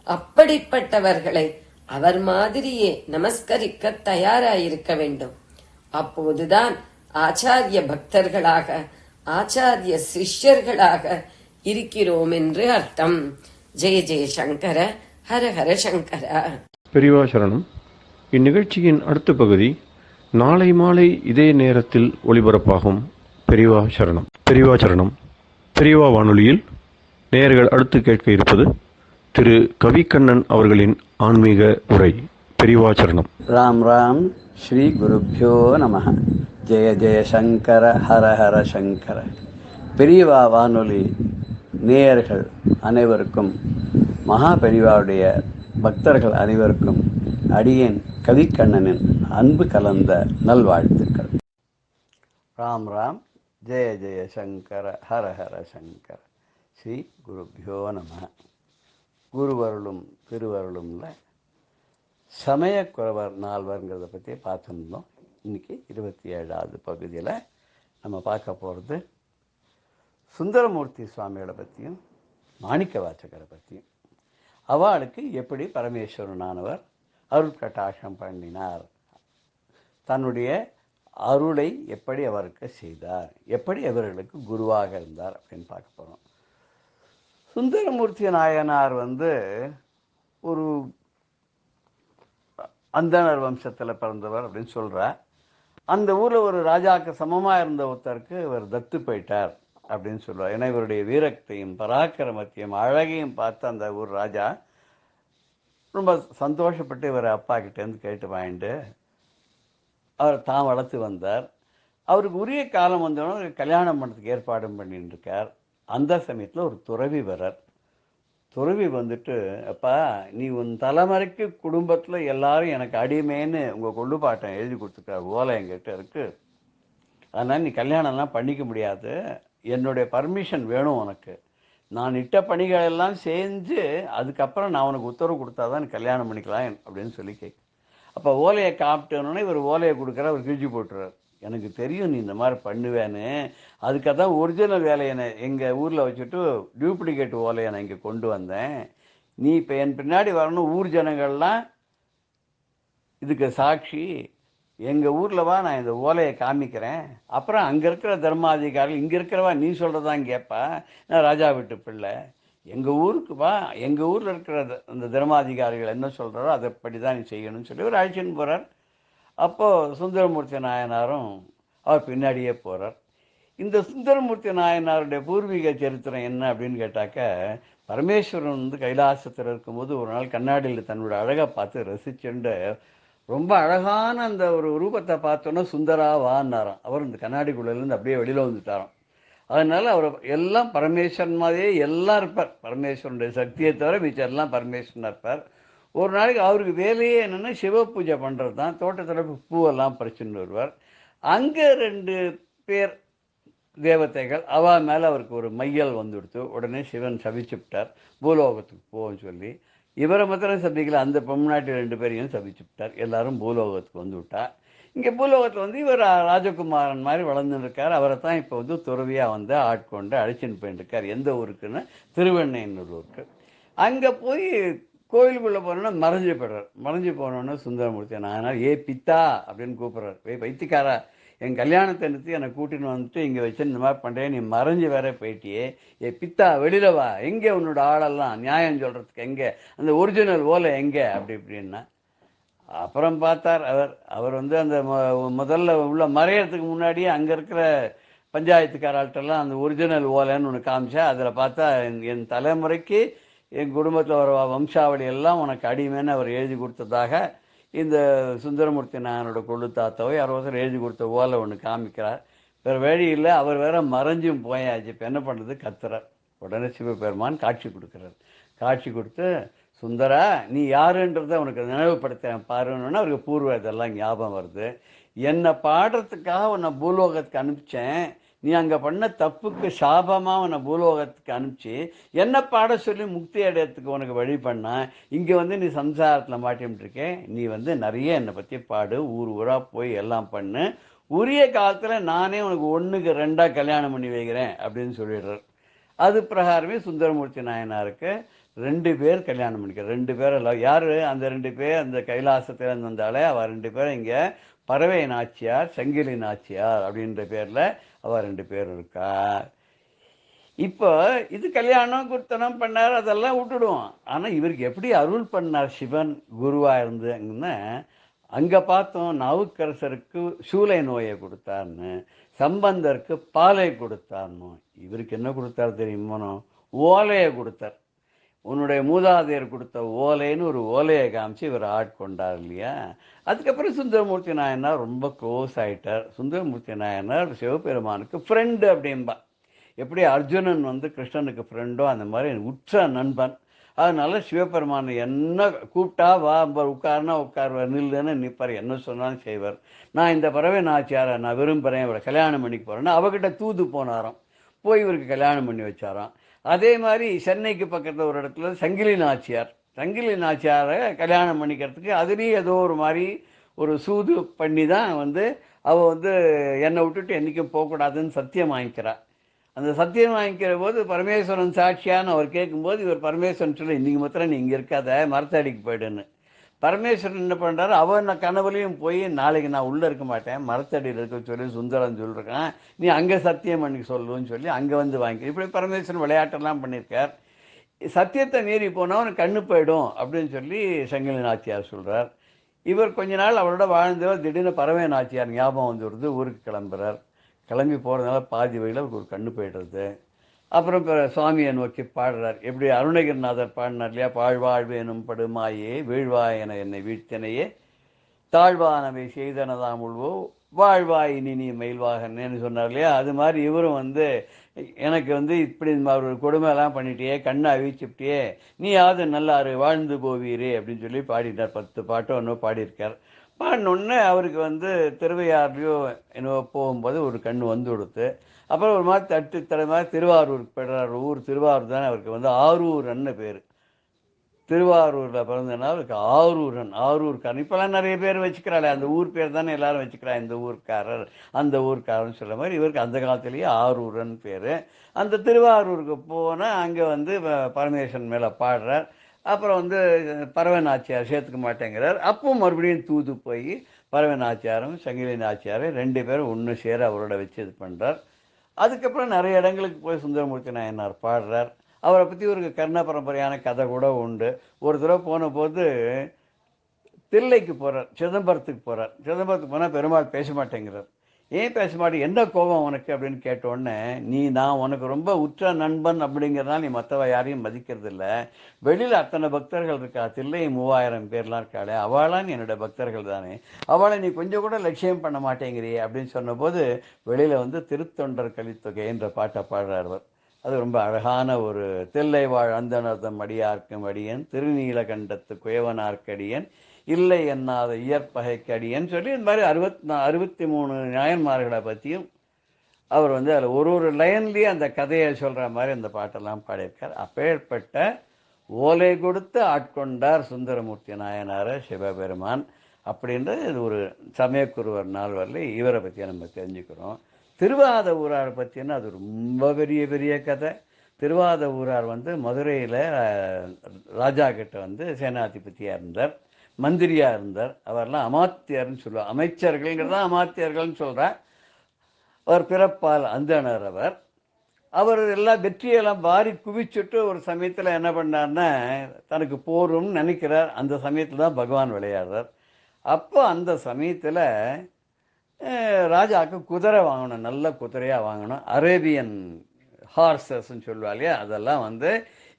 அப்படிப்பட்டவர்களை அவர் மாதிரியே நமஸ்கரிக்க தயாராயிருக்க வேண்டும். அப்போதுதான் ஆச்சாரிய பக்தர்களாக, ஆச்சாரிய சிஷ்யர்களாக இருக்கிறோம் என்று அர்த்தம். ஜெய ஜெய சங்கர, ஹர ஹர சங்கர. பெரியவா சரணம். இந்நிகழ்ச்சியின் அடுத்த பகுதி நாளை மாலை இதே நேரத்தில் ஒளிபரப்பாகும். பெரியவா சரணம். பெரியவா சரணம். பெரியவா வானொலியில் நேயர்கள் அடுத்து கேட்க இருப்பது திரு கவிக்கண்ணன் அவர்களின் ஆன்மீக உரை. பெரியவா சரணம். ராம் ராம். ஸ்ரீ குருப்யோ நம. ஜெய ஜெய சங்கர, ஹர ஹர சங்கர. பெரியவா வானொலி நேயர்கள் அனைவருக்கும், மகா பெரியவாவுடைய பக்தர்கள் அனைவருக்கும் அடியேன் கவிக்கண்ணனின் அன்பு கலந்த நல்வாழ்த்துக்கள். ராம் ராம். ஜெய ஜெய சங்கர, ஹர ஹர சங்கர. ஸ்ரீ குருப்யோ நம. குருவருளும் திருவருளும்ல சமயக்குறவர் நால்வர்ங்கிறத பற்றி பார்த்துருந்தோம். இன்னைக்கு 27வது பகுதியில் நம்ம பார்க்க போகிறது சுந்தரமூர்த்தி சுவாமிகளை பற்றியும் மாணிக்க வாசகரை பற்றியும். அவளுக்கு எப்படி பரமேஸ்வரனானவர் அருள் கட்டாட்சம் பண்ணினார், தன்னுடைய அருளை எப்படி அவருக்கு செய்தார், எப்படி அவர்களுக்கு குருவாக இருந்தார் அப்படின்னு பார்க்க போகிறோம். சுந்தரமூர்த்தி நாயனார் ஒரு அந்தனர் வம்சத்தில் பிறந்தவர் அப்படின்னு சொல்கிறார். அந்த ஊரில் ஒரு ராஜாவுக்கு சமமாக இருந்த ஒருத்தருக்கு இவர் தத்து போயிட்டார் அப்படின்னு சொல்லுவார். ஏன்னா இவருடைய வீரத்தையும் பராக்கிரமத்தையும் அழகையும் பார்த்து அந்த ஊர் ராஜா ரொம்ப சந்தோஷப்பட்டு இவர் அப்பா கிட்டேருந்து கேட்டு வாங்கிட்டு அவர் தான் வளர்த்து வந்தார். அவருக்கு உரிய காலம் வந்தோடனே கல்யாணம் பண்ணுறதுக்கு ஏற்பாடும் பண்ணிட்டு இருக்கார். அந்த சமயத்தில் ஒரு துறவி வரார். துறவி அப்பா நீ உன் தலைமுறைக்கு குடும்பத்தில் எல்லாரும் எனக்கு அடிமைன்னு உங்கள் கொள்ளுப்பாட்டம் எழுதி கொடுத்துருக்கார், ஓலை என்கிட்ட இருக்குது. அதனால் நீ கல்யாணம்லாம் பண்ணிக்க முடியாது, என்னுடைய பர்மிஷன் வேணும் உனக்கு. நான் இட்ட பணிகள் எல்லாம் செஞ்சு அதுக்கப்புறம் நான் உனக்கு உத்தரவு கொடுத்தா தான் நீ கல்யாணம் பண்ணிக்கலாம் அப்படின்னு சொல்லி கேட்க. அப்போ ஓலையை காப்பிட்டோன்னே இவர் ஓலையை கொடுக்குற அவர் கிழிச்சு போட்டுறார். எனக்கு தெரியும் நீ இந்த மாதிரி பண்ணுவேன்னு, அதுக்காக தான் ஒரிஜினல் வேலையை எங்கள் ஊரில் வச்சுட்டு டூப்ளிகேட் ஓலையை நான் இங்கே கொண்டு வந்தேன். நீ இப்போ என் பின்னாடி வரணும், ஊர் ஜனங்கள்லாம் இதுக்கு சாட்சி. எங்கள் ஊரில் வா, நான் இந்த ஓலையை காமிக்கிறேன். அப்புறம் அங்கே இருக்கிற தர்மாதிகாரிகள் இங்கே இருக்கிறவா நீ சொல்கிறதான் கேட்பா. நான் ராஜா வீட்டு பிள்ளை, எங்கள் ஊருக்கு வா, எங்கள் ஊரில் இருக்கிற அந்த தர்மாதிகாரிகள் என்ன சொல்கிறாரோ அதைப்படி தான் நீ செய்யணும்னு சொல்லி ஒரு அழைச்சின்னு போகிறார். அப்போது சுந்தரமூர்த்தி நாயனாரும் அவர் பின்னாடியே போகிறார். இந்த சுந்தரமூர்த்தி நாயனாருடைய பூர்வீக சரித்திரம் என்ன அப்படின்னு கேட்டாக்க, பரமேஸ்வரன் கைலாசத்தில் இருக்கும்போது ஒரு நாள் கண்ணாடியில் தன்னோட அழகை பார்த்து ரசிச்சுண்டு ரொம்ப அழகான அந்த ஒரு ரூபத்தை பார்த்தோன்னா சுந்தரா வான்னாராம். அவர் இந்த கண்ணாடிக்குள்ளேருந்து அப்படியே வெளியில் வந்துட்டாராம். அதனால் அவர் எல்லாம் பரமேஸ்வரன் மாதிரியே எல்லாம் இருப்பார். பரமேஸ்வரனுடைய சக்தியை தவிர மிச்சம் எல்லாம் பரமேஸ்வரனாக இருப்பார். ஒரு நாளைக்கு அவருக்கு வேலையே என்னென்னா சிவ பூஜை பண்ணுறது தான். தோட்டத்தில் பூவெல்லாம் பறிச்சுன்னு வருவார். அங்கே 2 பேர் தேவதைகள், அவ மேலே அவருக்கு ஒரு மையல் வந்துடுத்து. உடனே சிவன் சபிச்சுவிட்டார், பூலோகத்துக்கு போன்னு சொல்லி. இவரை மாத்திரம் சபிக்கல, அந்த பொம்நாட்டி 2 பேரையும் சபிச்சுவிட்டார். எல்லாரும் பூலோகத்துக்கு வந்து விட்டா. இங்கே பூலோகத்தில் இவர் ராஜகுமாரன் மாதிரி வளர்ந்துன்னு இருக்கார். அவரை தான் இப்போ துறவியாக ஆட்கொண்டு அழைச்சின்னு போயின்னு இருக்கார். எந்த ஊருக்குன்னு திருவெண்ணையன்னூர் ஊருக்கு. அங்கே போய் கோயிலுக்குள்ளே போனோன்னா மறைஞ்சு போய்றார். மறைஞ்சு போனோன்னு சுந்தரமூர்த்தி நாயனார் ஏ பித்தா அப்படின்னு கூப்பிட்றார். வைத்தியக்காரா, என் கல்யாணத்தை நிறுத்தி என்னை கூட்டின்னு இங்கே வச்சு இந்த மாதிரி பண்ணுறேன், நீ மறைஞ்சு வேற போயிட்டியே, ஏ பித்தா வெளியில் வா, எங்கே உன்னோட ஆளெல்லாம் நியாயம் சொல்கிறதுக்கு, எங்கே அந்த ஒரிஜினல் ஓலை எங்கே அப்படி இப்படின்னா. அப்புறம் பார்த்தார் அவர் அவர் வந்து அந்த முதல்ல உள்ள மறையறதுக்கு முன்னாடியே அங்கே இருக்கிற பஞ்சாயத்துக்காரால்ட்டெல்லாம் அந்த ஒரிஜினல் ஓலைன்னு ஒன்று காமிச்சா அதில் பார்த்தா என் தலைமுறைக்கு என் குடும்பத்தில் வர வம்சாவளி எல்லாம் உனக்கு அடிமைன்னு அவர் எழுதி கொடுத்ததாக இந்த சுந்தரமூர்த்தி நாயனோட கொள்ளு தாத்தாவை யாரோ எழுதி கொடுத்த ஓலை ஒன்று காமிக்கிறார். வேறு வழி இல்லை, அவர் வேற மறைஞ்சும் போயாச்சு. இப்போ என்ன பண்ணுறது, கத்துறார். உடனே சிவபெருமான் காட்சி கொடுக்குறார். காட்சி கொடுத்து, சுந்தரா நீ யாருன்றதை உனக்கு நினைவுபடுத்த பாருன்னா அவருக்கு பூர்வ இதெல்லாம் ஞாபகம் வருது. என்னை பாடுறதுக்காக உன்னை பூலோகத்துக்கு அனுப்பிச்சேன், நீ அங்கே பண்ண தப்புக்கு சாபமாக உன்னை பூலோகத்துக்கு அனுப்பிச்சு என்னை பாட சொல்லி முக்தி அடையறதுக்கு உனக்கு வழி பண்ண, இங்கே வந்து நீ சம்சாரத்தில் மாட்டிட்டு இருக்கேன், நீ வந்து நிறைய என்னை பற்றி பாடு, ஊர் ஊராக போய் எல்லாம் பண்ணு, உரிய காலத்தில் நானே உனக்கு 1க்கு 2 கல்யாணம் பண்ணி வைக்கிறேன் அப்படின்னு சொல்லிடுறார். அது பிரகாரமே சுந்தரமூர்த்தி நாயனாருக்கு 2 பேர் கல்யாணம் பண்ணிக்கிறார். 2 பேர் எல்லாம் யார், அந்த 2 பேர் அந்த கைலாசத்தில் வந்தாலே அவள் 2 பேரும் இங்கே பறவை நாச்சியார், சங்கிலி நாச்சியார் அப்படின்ற பேரில் அவள் 2 பேர் இருக்கா. இப்போ இது கல்யாணம் குர்த்தனம் பண்ணார், அதெல்லாம் விட்டுடுவோம். ஆனால் இவருக்கு எப்படி அருள் பண்ணார் சிவன் குருவாக இருந்துங்கன்னா, அங்கே பார்த்தோம் நாவுக்கரசருக்கு சூளை நோயை கொடுத்தார்னு, சம்பந்தருக்கு பாலை கொடுத்தார்னு. இவருக்கு என்ன கொடுத்தார் தெரியுமோ, ஓலையை கொடுத்தார். உன்னுடைய மூதாதையர் கொடுத்த ஓலைன்னு ஒரு ஓலையை காமிச்சு இவர் ஆட்கொண்டார் இல்லையா. அதுக்கப்புறம் சுந்தரமூர்த்தி நாயனார் ரொம்ப க்ளோஸ் ஆகிட்டார். சுந்தரமூர்த்தி நாயனார் சிவபெருமானுக்கு ஃப்ரெண்டு அப்படின்பா. எப்படி அர்ஜுனன் வந்து கிருஷ்ணனுக்கு ஃப்ரெண்டோ அந்த மாதிரி உற்ற நண்பன். அதனால சிவபெருமான் என்ன கூப்பிட்டா வா உட்காருனா உட்காருவார், நில்லுன்னு நிற்பார், என்ன சொன்னாலும் செய்வார். நான் இந்த பறவை நாச்சியாரை நான் விரும்புகிறேன், இவரை கல்யாணம் பண்ணிக்க போகிறேன்னா அவகிட்ட தூது போனாராம், போய் இவருக்கு கல்யாணம் பண்ணி வச்சாராம். அதே மாதிரி சென்னைக்கு பக்கத்தில் ஒரு இடத்துல சங்கிலி நாச்சியாரை கல்யாணம் பண்ணிக்கிறதுக்கு அதுலேயும் ஏதோ ஒரு மாதிரி ஒரு சூது பண்ணி தான் வந்து அவள் வந்து என்னை விட்டுட்டு என்றைக்கும் போகக்கூடாதுன்னு சத்தியம் வாங்கிக்கிறாள். அந்த சத்தியம் வாங்கிக்கிற போது பரமேஸ்வரன் சாட்சியான்னு அவர் கேட்கும்போது இவர் பரமேஸ்வரன் சொல்லி, இன்றைக்கி மாத்திரம் நீ இங்கே இருக்காத, மரத்தடிக்கு போய்டுன்னு. பரமேஸ்வரன் என்ன பண்ணுறாரு, அவன் கனவுலையும் போய் நாளைக்கு நான் உள்ளே இருக்க மாட்டேன், மரத்தடியில் இருக்க சொல்லி சுந்தரன் சொல்லியிருக்கான், நீ அங்கே சத்தியம் பண்ணி சொல்லுன்னு சொல்லி அங்கே வந்து வாங்கி. இப்படி பரமேஸ்வரன் விளையாட்டெல்லாம் பண்ணியிருக்கார். சத்தியத்தை மீறி போனால் அவனுக்கு கண்ணு போயிடும் அப்படின்னு சொல்லி சங்கிலி நாச்சியார் சொல்கிறார். இவர் கொஞ்ச நாள் அவரோட வாழ்ந்தவர் திடீர்னு பறவை நாச்சியார் ஞாபகம் வந்து வருது, ஊருக்கு கிளம்புறார். கிளம்பி போகிறதுனால பாதி வழியில் அவருக்கு ஒரு கண்ணு போய்டுறது. அப்புறம் இப்போ சுவாமியை நோக்கி பாடுறார். எப்படி அருணகிரிநாதர் பாடினார் இல்லையா, பாழ்வாழ்வேனும் படுமாயே வீழ்வாய் என என்னை வீழ்த்தனையே தாழ்வானவை செய்தனதாம் உள்வோ வாழ்வாய் இனி நீ மயில்வாகன்னு சொன்னார் இல்லையா. அது மாதிரி இவரும் வந்து எனக்கு வந்து இப்படி ஒரு கொடுமையெல்லாம் பண்ணிட்டியே, கண்ணை அவிச்சுட்டியே, நீயாவது நல்லாரு வாழ்ந்து போவீரே அப்படின்னு சொல்லி பாடிட்டார். 10 பாட்டோ இன்னும் பாடியிருக்கார். பாடினோடனே அவருக்கு வந்து திருவையாறுலையோ என்னவோ போகும்போது ஒரு கண் வந்து கொடுத்து, அப்புறம் ஒரு மாதிரி தடை மாதிரி திருவாரூருக்கு போய்டுறார். ஊர் திருவாரூர் தானே, அவருக்கு வந்து ஆரூரன்னு பேர். திருவாரூரில் பிறந்ததுனால அவருக்கு ஆரூர்காரன். இப்போலாம் நிறைய பேர் வச்சுக்கிறாளே, அந்த ஊர் பேர் தானே எல்லாரும் வச்சுக்கிறா, இந்த ஊர்க்காரர் அந்த ஊர்க்காரன்னு சொல்கிற மாதிரி இவருக்கு அந்த காலத்துலேயே ஆரூரன் பேர். அந்த திருவாரூருக்கு போனால் அங்கே வந்து பரமேஸ்வரன் மேலே பாடுறார். அப்புறம் வந்து பறவை நாச்சியார் சேர்த்துக்க மாட்டேங்கிறார். அப்போ மறுபடியும் தூது போய் பறவை நாச்சியாரும் சங்கிலி நாச்சியாரும் 2 பேரும் ஒன்று சேர அவரோட வச்சு இது பண்ணுறார். அதுக்கப்புறம் நிறைய இடங்களுக்கு போய் சுந்தரமூர்த்தி நாயனார் பாடுறார். அவரை பற்றி ஒரு கர்ண பரம்பரையான கதை கூட உண்டு. ஒரு தடவை போன போது தில்லைக்கு போகிறார், சிதம்பரத்துக்கு போனால் பெருமாள் பேச மாட்டேங்கிறார். ஏன் பேச மாட்டேன், என்ன கோபம் உனக்கு அப்படின்னு கேட்டோடனே, நான் உனக்கு ரொம்ப உற்ற நண்பன் அப்படிங்கிறதுனால நீ மற்றவ யாரையும் மதிக்கிறதில்ல, வெளியில் அத்தனை பக்தர்கள் இருக்கா, தில்லை 3000 பேர்லாம் இருக்காளே, அவளான்னு என்னோட பக்தர்கள் தானே, அவளை நீ கொஞ்சம் கூட லட்சியம் பண்ண மாட்டேங்கிறியே அப்படின்னு சொன்னபோது வெளியில் வந்து திருத்தொண்டர் கலித்தொகை என்ற பாட்டை பாடுறார். அது ரொம்ப அழகான ஒரு தில்லை வாழ் அந்தனர்தம் அடியார்க்கும் அடியன் திருநீலகண்டத்து குயவனார்க்கடியன் இல்லை என்னாத இயற்பகைக்கடியன்னு சொல்லி இந்த மாதிரி 63 நாயன்மார்களை பற்றியும் அவர் வந்து அதில் ஒரு லைன்லேயே அந்த கதையை சொல்கிற மாதிரி அந்த பாட்டெல்லாம் பாடியிருக்கார். அப்பேற்பட்ட ஓலை கொடுத்து ஆட்கொண்டார் சுந்தரமூர்த்தி நாயனார் சிவபெருமான் அப்படின்றது இது ஒரு சமயக்குருவர் நாள் வரல இவரை பற்றி நம்ம தெரிஞ்சுக்கிறோம். திருவாத ஊரார் பற்றினா அது ரொம்ப பெரிய கதை. திருவாத ஊரார் வந்து மதுரையில் ராஜா கிட்ட வந்து சேனாதிபதியாக இருந்தார், மந்திரியாக இருந்தார். அவரெல்லாம் அமாத்தியர்னு சொல்லுவார், அமைச்சர்கள்ங்கிறதான் அமாத்தியர்கள்னு சொல்கிறார். அவர் பிறப்பால் அந்தனர். அவர் எல்லா வெற்றியெல்லாம் வாரி குவிச்சுட்டு ஒரு சமயத்தில் என்ன பண்ணார்னா தனக்கு போரும்னு நினைக்கிறார். அந்த சமயத்தில் தான் பகவான் விளையாடுறார். அப்போ அந்த சமயத்தில் ராஜாவுக்கு குதிரை வாங்கணும், நல்ல குதிரையாக வாங்கணும். அரேபியன் ஹார்சஸ்ன்னு சொல்லுவா இல்லையா, அதெல்லாம் வந்து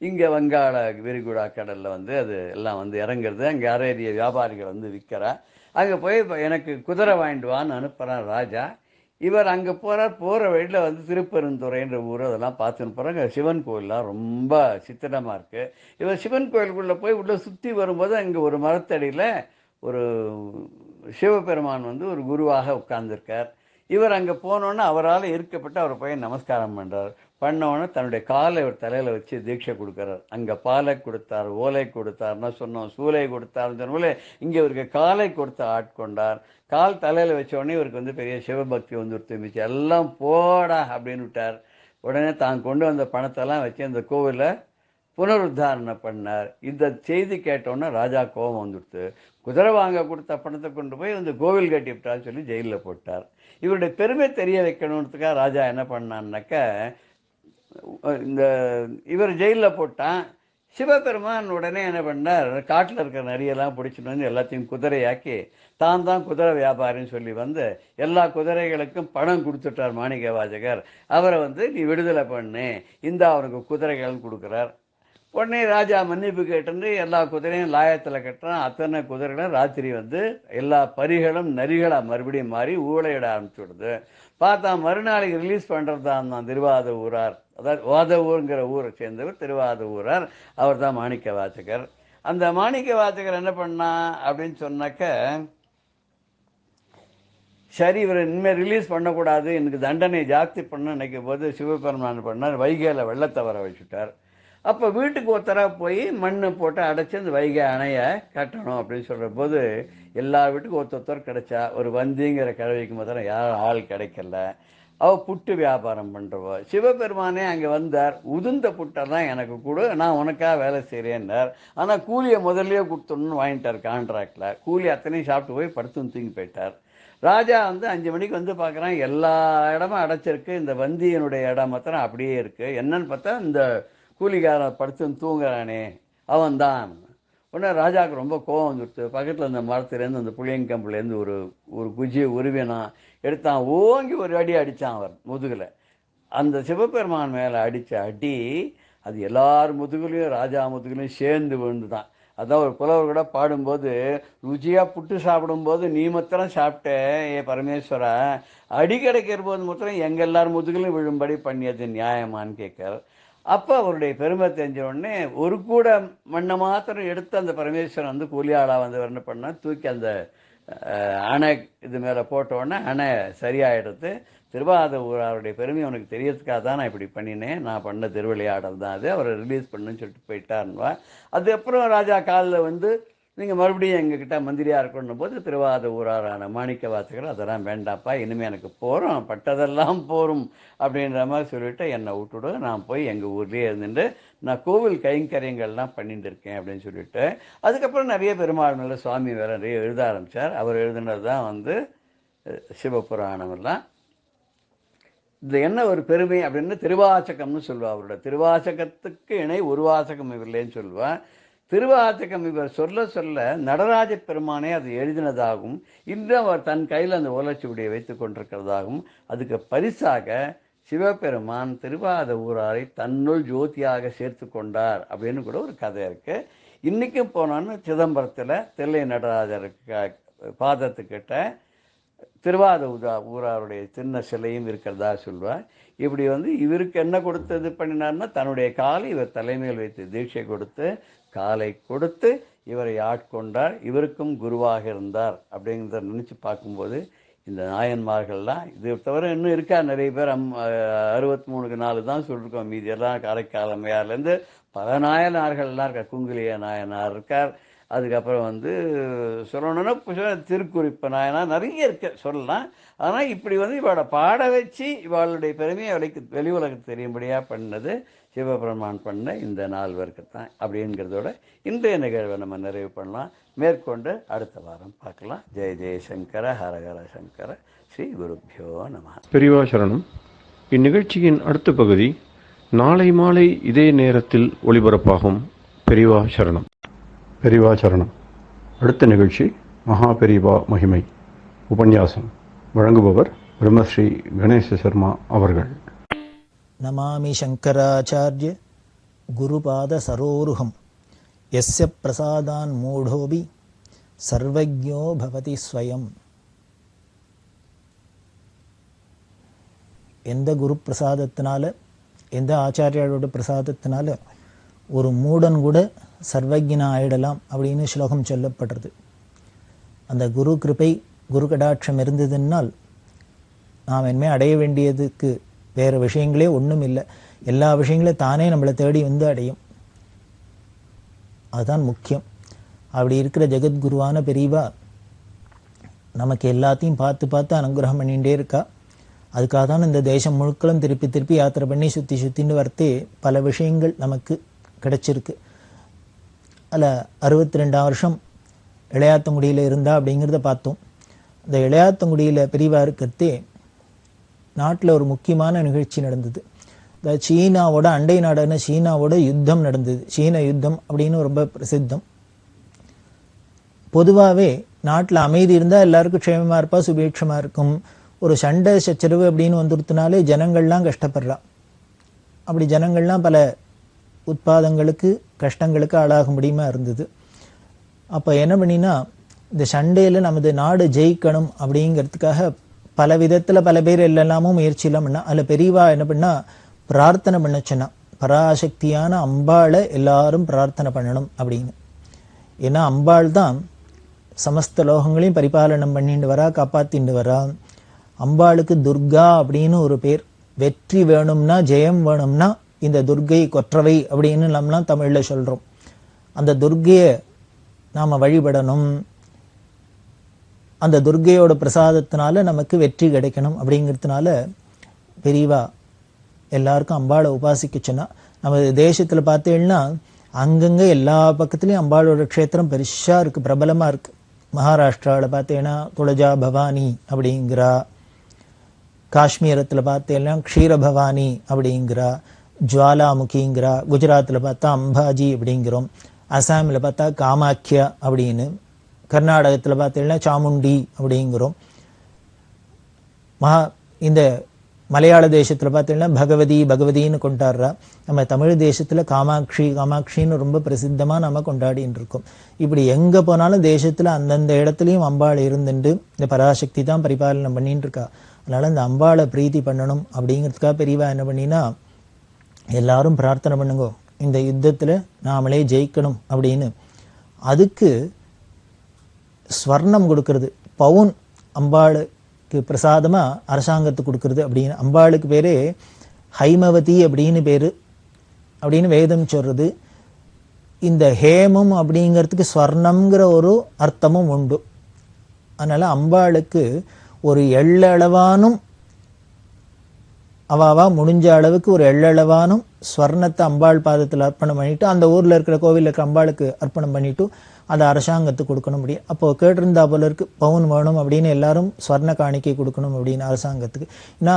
இங்கே வங்காள விரிகுடா கடலில் வந்து அது எல்லாம் வந்து இறங்குறது. அங்கே அரேபிய வியாபாரிகள் வந்து விற்கிறா. அங்கே போய் எனக்கு குதிரை வாங்கிட்டு வான்னு அனுப்புகிறான் ராஜா. இவர் அங்கே போகிற வழியில் வந்து திருப்பெருந்துறைன்ற ஊர் அதெல்லாம் பார்த்துன்னு போகிறாங்க. சிவன் கோயிலெலாம் ரொம்ப சித்திரமாக இருக்குது. இவர் சிவன் கோயிலுக்குள்ளே போய் உள்ளே சுற்றி வரும்போது அங்கே ஒரு மரத்தடியில் ஒரு சிவபெருமான் வந்து ஒரு குருவாக உட்கார்ந்துருக்கார். இவர் அங்கே போனோன்னே அவரால் ஈர்க்கப்பட்டு அவர் போய் நமஸ்காரம் பண்ணுறார். பண்ணோன்னே தன்னுடைய காலை இவர் தலையில் வச்சு தீட்சை கொடுக்குறார். அங்கே பாலை கொடுத்தார், ஓலை கொடுத்தார்னா சொன்னோம், சூலை கொடுத்தார்னு சொன்னோம்ல, இங்கே இவருக்கு காலை கொடுத்து ஆட்கொண்டார். கால் தலையில் வச்சோடனே இவருக்கு வந்து பெரிய சிவபக்தி வந்து திரும்பிச்சு. எல்லாம் போடா அப்படின்னு விட்டார். உடனே தான் கொண்டு வந்த பணத்தெல்லாம் வச்சு அந்த கோவிலில் புனருத்தாரணை பண்ணார். இந்த செய்தி கேட்டோன்னே ராஜா கோபம் வந்துடுத்து. குதிரை வாங்க கொடுத்த பணத்தை கொண்டு போய் வந்து கோவில் கட்டிவிட்டான்னு சொல்லி ஜெயிலில் போட்டார். இவருடைய பெருமை தெரிய வைக்கணுன்றதுக்காக ராஜா என்ன பண்ணான்னாக்க, இந்த இவர் ஜெயிலில் போட்டான். சிவபெருமான் உடனே என்ன பண்ணார், காட்டில் இருக்கிற நரியெல்லாம் பிடிச்சிட்டு வந்து எல்லாத்தையும் குதிரையாக்கி தான் குதிரை வியாபாரின்னு சொல்லி வந்து எல்லா குதிரைகளுக்கும் பணம் கொடுத்துட்டார் மாணிக்க வாசகர். அவரை வந்து நீ விடுதலை பண்ணு, இந்த அவனுக்கு குதிரைகள்னு கொடுக்குறார். உடனே ராஜா மன்னிப்பு கேட்டு எல்லா குதிரையும் லாயத்தில் கட்டுறான். அத்தனை குதிரைகளும் ராத்திரி வந்து எல்லா பரிகளும் நரிகளாக மறுபடியும் மாறி ஊழையிட ஆரம்பிச்சு விடுது. பார்த்தா மறுநாளைக்கு ரிலீஸ் பண்ணுறது தான் திருவாத ஊரார், அதாவது வாதவூருங்கிற ஊரை சேர்ந்தவர் திருவாத ஊரார். அவர் தான் மாணிக்க வாசகர். அந்த மாணிக்க வாசகர் என்ன பண்ணா அப்படின்னு சொன்னாக்க, சரி இவர் இனிமேல் ரிலீஸ் பண்ணக்கூடாது, எனக்கு தண்டனை ஜாஸ்தி பண்ண நினைக்கும் போது சிவபெருமான் பண்ணார், வைகையில் வெள்ளத்தை வர வச்சுட்டார். அப்போ வீட்டுக்கு ஒருத்தராக போய் மண் போட்டு அடைச்சி அந்த வைகை அணையை கட்டணும் அப்படின்னு சொல்கிற போது எல்லா வீட்டுக்கும் ஒருத்தர் கிடைச்சா. ஒரு வந்திங்கிற கிழவிக்கு மாத்திரம் யாரும் ஆள் கிடைக்கல. அவள் புட்டு வியாபாரம் பண்ணுறவோ. சிவபெருமானே அங்கே வந்தார். உதிர்ந்த புட்டெல்லாம் எனக்கு கொடு, நான் உனக்காக வேலை செய்கிறேன்னார். ஆனால் கூலியை முதல்லையே கொடுத்துடணும்னு வாங்கிட்டார் கான்ட்ராக்டில். கூலி அத்தனையும் சாப்பிட்டு போய் படுத்துன்னு தூங்கி போயிட்டார். ராஜா வந்து 5 மணிக்கு வந்து பார்க்குறான், எல்லா இடமும் அடைச்சிருக்கு, இந்த வந்தியனுடைய இடம் மாத்திரம் அப்படியே இருக்குது. என்னன்னு பார்த்தா இந்த கூலிக்காரன் படுத்துன்னு தூங்குறானே அவன் தான். உடனே ராஜாவுக்கு ரொம்ப கோபம் வந்துடுத்து. பக்கத்தில் அந்த மரத்துலேருந்து அந்த புளியங்கம்புலேருந்து ஒரு குஜியை உருவினான், எடுத்தான், ஓங்கி ஒரு அடி அடித்தான் அவர் முதுகில். அந்த சிவபெருமான் மேலே அடித்த அடி அது எல்லார் முதுகுலையும் ராஜா முதுகுலையும் சேர்ந்து விழுந்து தான். அதான் ஒரு புலவர் கூட பாடும்போது, ருச்சியாக புட்டு சாப்பிடும்போது நீ மாத்திரம் சாப்பிட்ட ஏ பரமேஸ்வரா, அடி கிடைக்கிற போது மாத்திரம் எங்கள் எல்லார் முதுகிலையும் விழும்படி பண்ணியது நியாயமானு கேட்கார். அப்போ அவருடைய பெருமை தெரிஞ்ச உடனே ஒரு கூட மண்ணை மாத்திரம் எடுத்து அந்த பரமேஸ்வரன் வந்து கூலியாளாக வந்து என்ன பண்ணால் தூக்கி அந்த அணை இது மேலே போட்ட உடனே அணை சரியாயிடுது. திருவாத ஊராருடைய பெருமை அவனுக்கு தெரியறதுக்காக தான் நான் இப்படி பண்ணினேன், நான் பண்ண திருவிளையாடல் தான் அது, அவரை ரிலீஸ் பண்ணுன்னு சொல்லிட்டு போயிட்டாருன்னுவா. அதுக்கப்புறம் ராஜா காலில் வந்து நீங்கள் மறுபடியும் எங்ககிட்ட மந்திரியாக இருக்கணும் போது திருவாத ஊராரான மாணிக்க வாசகர் அதெல்லாம் வேண்டாப்பா, இனிமேல் எனக்கு போகிறோம், பட்டதெல்லாம் போரும் அப்படின்ற மாதிரி சொல்லிவிட்டு என்னை விட்டுடு, நான் போய் எங்கள் ஊர்லேயே இருந்துட்டு நான் கோவில் கைங்கரியங்கள்லாம் பண்ணிட்டு இருக்கேன் அப்படின்னு சொல்லிட்டு அதுக்கப்புறம் நிறைய பெருமாள் மேலே சுவாமி வேற நிறைய எழுத ஆரம்பித்தார். அவர் எழுதுனது தான் வந்து சிவபுராணம் எல்லாம். இது என்ன ஒரு பெருமை அப்படின்னு திருவாசகம்னு சொல்லுவா. அவரோட திருவாசகத்துக்கு இணை ஒரு வாசகம் இவர்லேன்னு சொல்லுவா. திருவாசகம் இவர் சொல்ல சொல்ல நடராஜ பெருமானே அது எழுதினதாகவும் இன்று அவர் தன் கையில் அந்த ஓலைச்சுவடியை வைத்து கொண்டிருக்கிறதாகவும் அதுக்கு பரிசாக சிவபெருமான் திருவாத ஊராரை தன்னுள் ஜோதியாக சேர்த்து கொண்டார் அப்படின்னு கூட ஒரு கதை இருக்குது. இன்றைக்கும் போனோன்னு சிதம்பரத்தில் தில்லை நடராஜருக்கு பாதத்துக்கிட்ட திருவாத ஊராருடைய சின்ன சிலையும் இருக்கிறதா சொல்வார். இப்படி வந்து இவருக்கு என்ன கொடுத்தது பண்ணினார்னா, தன்னுடைய காலை இவர் தலைமையில் வைத்து தீட்சை கொடுத்து காலை கொடுத்து இவரை ஆட்கொண்டார், இவருக்கும் குருவாக இருந்தார் அப்படிங்கிறத நினச்சி பார்க்கும்போது இந்த நாயன்மார்கள்லாம் இது தவிர இன்னும் இருக்கா நிறைய பேர். 63க்கு 4 தான் சொல்லியிருக்கோம், மீதியெல்லாம் காரைக்கால் அம்மையார்லேருந்து பல நாயனார்கள்லாம் இருக்கார். குங்குலிய நாயனார் இருக்கார். அதுக்கப்புறம் வந்து சொல்லணுன்னா திருக்குறிப்பு நாயனார் நிறைய இருக்க சொல்லலாம். ஆனால் இப்படி வந்து இவளோட பாட வச்சு இவளுடைய பெருமையை வெளி உலகத்துக்கு தெரியும்படியாக பண்ணது சிவபெருமான் பண்ண இந்த 4 பேருக்கு தான் அப்படிங்கிறதோட இன்றைய நிகழ்வை நம்ம நிறைவு பண்ணலாம். மேற்கொண்டு அடுத்த வாரம் பார்க்கலாம். ஜெய ஜெயசங்கர ஹரஹர சங்கர ஸ்ரீ குருப்பியோ நம. பெரியவா சரணம். இந்நிகழ்ச்சியின் அடுத்த பகுதி நாளை மாலை இதே நேரத்தில் ஒளிபரப்பாகும். பெரியவா சரணம். பெரியவா சரணம். அடுத்த நிகழ்ச்சி மகா பெரியவா மகிமை உபன்யாசம் வழங்குபவர் பிரம்மஸ்ரீ கணேச சர்மா அவர்கள். நமாமி சங்கராச்சார்ய குருபாத சரோருகம் யஸ்ய பிரசாதான் மூடோபி சர்வஜ்ஞோ பவதி ஸ்வயம். எந்த குரு பிரசாதத்தினால, எந்த ஆச்சாரியோட பிரசாதத்தினால ஒரு மூடன் கூட சர்வஜ்ஞனா ஆயிடலாம் அப்படின்னு ஸ்லோகம் சொல்லப்படுறது. அந்த குரு கிருபை, குரு கடாட்சம் இருந்ததுன்னால் நாம் இனிமேல் அடைய வேண்டியதுக்கு வேறு விஷயங்களே ஒன்றும் இல்லை. எல்லா விஷயங்களையும் தானே நம்மளை தேடி வந்து அடையும். அதுதான் முக்கியம். அப்படி இருக்கிற ஜெகத்குருவான பெரியவா நமக்கு எல்லாத்தையும் பார்த்து பார்த்து அனுகிரகம் பண்ணிகிட்டே இருக்கா. அதுக்காக தான் இந்த தேசம் முழுக்களும் திருப்பி திருப்பி யாத்திரை பண்ணி சுற்றி சுற்றின்னு வரத்தே பல விஷயங்கள் நமக்கு கிடைச்சிருக்கு. அதில் 62 வருஷம் இளையாத்தங்குடியில் இருந்தா அப்படிங்கிறத பார்த்தோம். இந்த இளையாத்தங்குடியில் பெரியவா இருக்கிறதே நாட்டில் ஒரு முக்கியமான நிகழ்ச்சி நடந்தது. இந்த சீனாவோட அண்டை நாடான சீனாவோட யுத்தம் நடந்தது. சீன யுத்தம் அப்படின்னு ரொம்ப பிரசித்தம். பொதுவாகவே நாட்டில் அமைதி இருந்தால் எல்லாருக்கும் க்ஷேமமாக இருப்பா, சுபீட்சமாக இருக்கும். ஒரு சண்டை சச்சரவு அப்படின்னு வந்துடுத்தினாலே ஜனங்கள்லாம் கஷ்டப்படுறா. அப்படி ஜனங்கள்லாம் பல உட்பாதங்களுக்கு கஷ்டங்களுக்கு ஆளாக முடியுமா இருந்தது. அப்போ என்ன பண்ணினா, இந்த சண்டையில் நமது நாடு ஜெயிக்கணும் அப்படிங்கிறதுக்காக பல விதத்தில் பல பேர் எல்லாமும் முயற்சியெல்லாம் பண்ணா. அதில் பெரியவா என்ன பண்ணா, பிரார்த்தனை பண்ண சொன்னா, பராசக்தியான அம்பாளை எல்லாரும் பிரார்த்தனை பண்ணணும் அப்படின்னு. ஏன்னா அம்பாள் தான் சமஸ்த லோகங்களையும் பரிபாலனம் பண்ணிட்டு வரா, காப்பாத்திட்டு வரா. அம்பாளுக்கு துர்கா அப்படின்னு ஒரு பேர். வெற்றி வேணும்னா, ஜெயம் வேணும்னா இந்த துர்கை கொற்றவை அப்படின்னு நம்மலாம் தமிழில் சொல்கிறோம். அந்த துர்கையை நாம் வழிபடணும். அந்த துர்கையோட பிரசாதத்தினால நமக்கு வெற்றி கிடைக்கணும் அப்படிங்கிறதுனால பெரியவா எல்லாருக்கும் அம்பாளை உபாசிக்க சொன்னா. நம்ம தேசத்தில் பார்த்தீங்கன்னா அங்கங்கே எல்லா பக்கத்துலேயும் அம்பாளோட க்ஷேத்திரம் பெருசாக இருக்குது, பிரபலமாக இருக்குது. மகாராஷ்டிராவில் பார்த்தீங்கன்னா துளஜா பவானி அப்படிங்கிறா, காஷ்மீரத்தில் பார்த்தீங்கன்னா க்ஷீரபவானி அப்படிங்கிறா, ஜுவாலாமுகிங்கிறா, குஜராத்தில் பார்த்தா அம்பாஜி அப்படிங்கிறோம், அசாமில் பார்த்தா காமாக்கியா அப்படின்னு, கர்நாடகத்தில் பார்த்தீங்கன்னா சாமுண்டி அப்படிங்கிறோம். இந்த மலையாள தேசத்தில் பார்த்தீங்கன்னா பகவதி பகவதின்னு கொண்டாடுறா. நம்ம தமிழ் தேசத்தில் காமாட்சி காமாட்சின்னு ரொம்ப பிரசித்தமாக நம்ம கொண்டாடின்னு இருக்கோம். இப்படி எங்கே போனாலும் தேசத்தில் அந்தந்த இடத்துலையும் அம்பாள் இருந்துட்டு இந்த பராசக்தி தான் பரிபாலனம் பண்ணிட்டு இருக்கா. அதனால் இந்த அம்பாளை பிரீத்தி பண்ணணும் அப்படிங்கிறதுக்காக பெரியவா என்ன பண்ணினா, எல்லாரும் பிரார்த்தனை பண்ணுங்க இந்த யுத்தத்தில் நாமளே ஜெயிக்கணும் அப்படின்னு. அதுக்கு ஸ்வர்ணம் கொடுக்கறது, பவுன் அம்பாளுக்கு பிரசாதமாக அரசாங்கத்துக்கு கொடுக்கறது அப்படின்னு. அம்பாளுக்கு பேர் ஹைமவதி அப்படின்னு பேர் அப்படின்னு வேதம் சொல்கிறது. இந்த ஹேமம் அப்படிங்கிறதுக்கு ஸ்வர்ணம்ங்கிற ஒரு அர்த்தமும் உண்டு. அதனால் அம்பாளுக்கு ஒரு எள்ளளவானும் அவாவா முடிஞ்ச அளவுக்கு ஒரு எள்ளளவானும் ஸ்வர்ணத்தை அம்பாள் பாதத்தில் அர்ப்பணம் பண்ணிவிட்டு, அந்த ஊரில் இருக்கிற கோவிலில் இருக்கிற அம்பாளுக்கு அர்ப்பணம் பண்ணிவிட்டு அதை அரசாங்கத்துக்கு கொடுக்கணும். முடியும் அப்போது கேட்டிருந்தா போல இருக்கு, பவுன் வேணும் அப்படின்னு எல்லாரும் ஸ்வர்ண காணிக்கை கொடுக்கணும் அப்படின்னு அரசாங்கத்துக்கு. ஏன்னா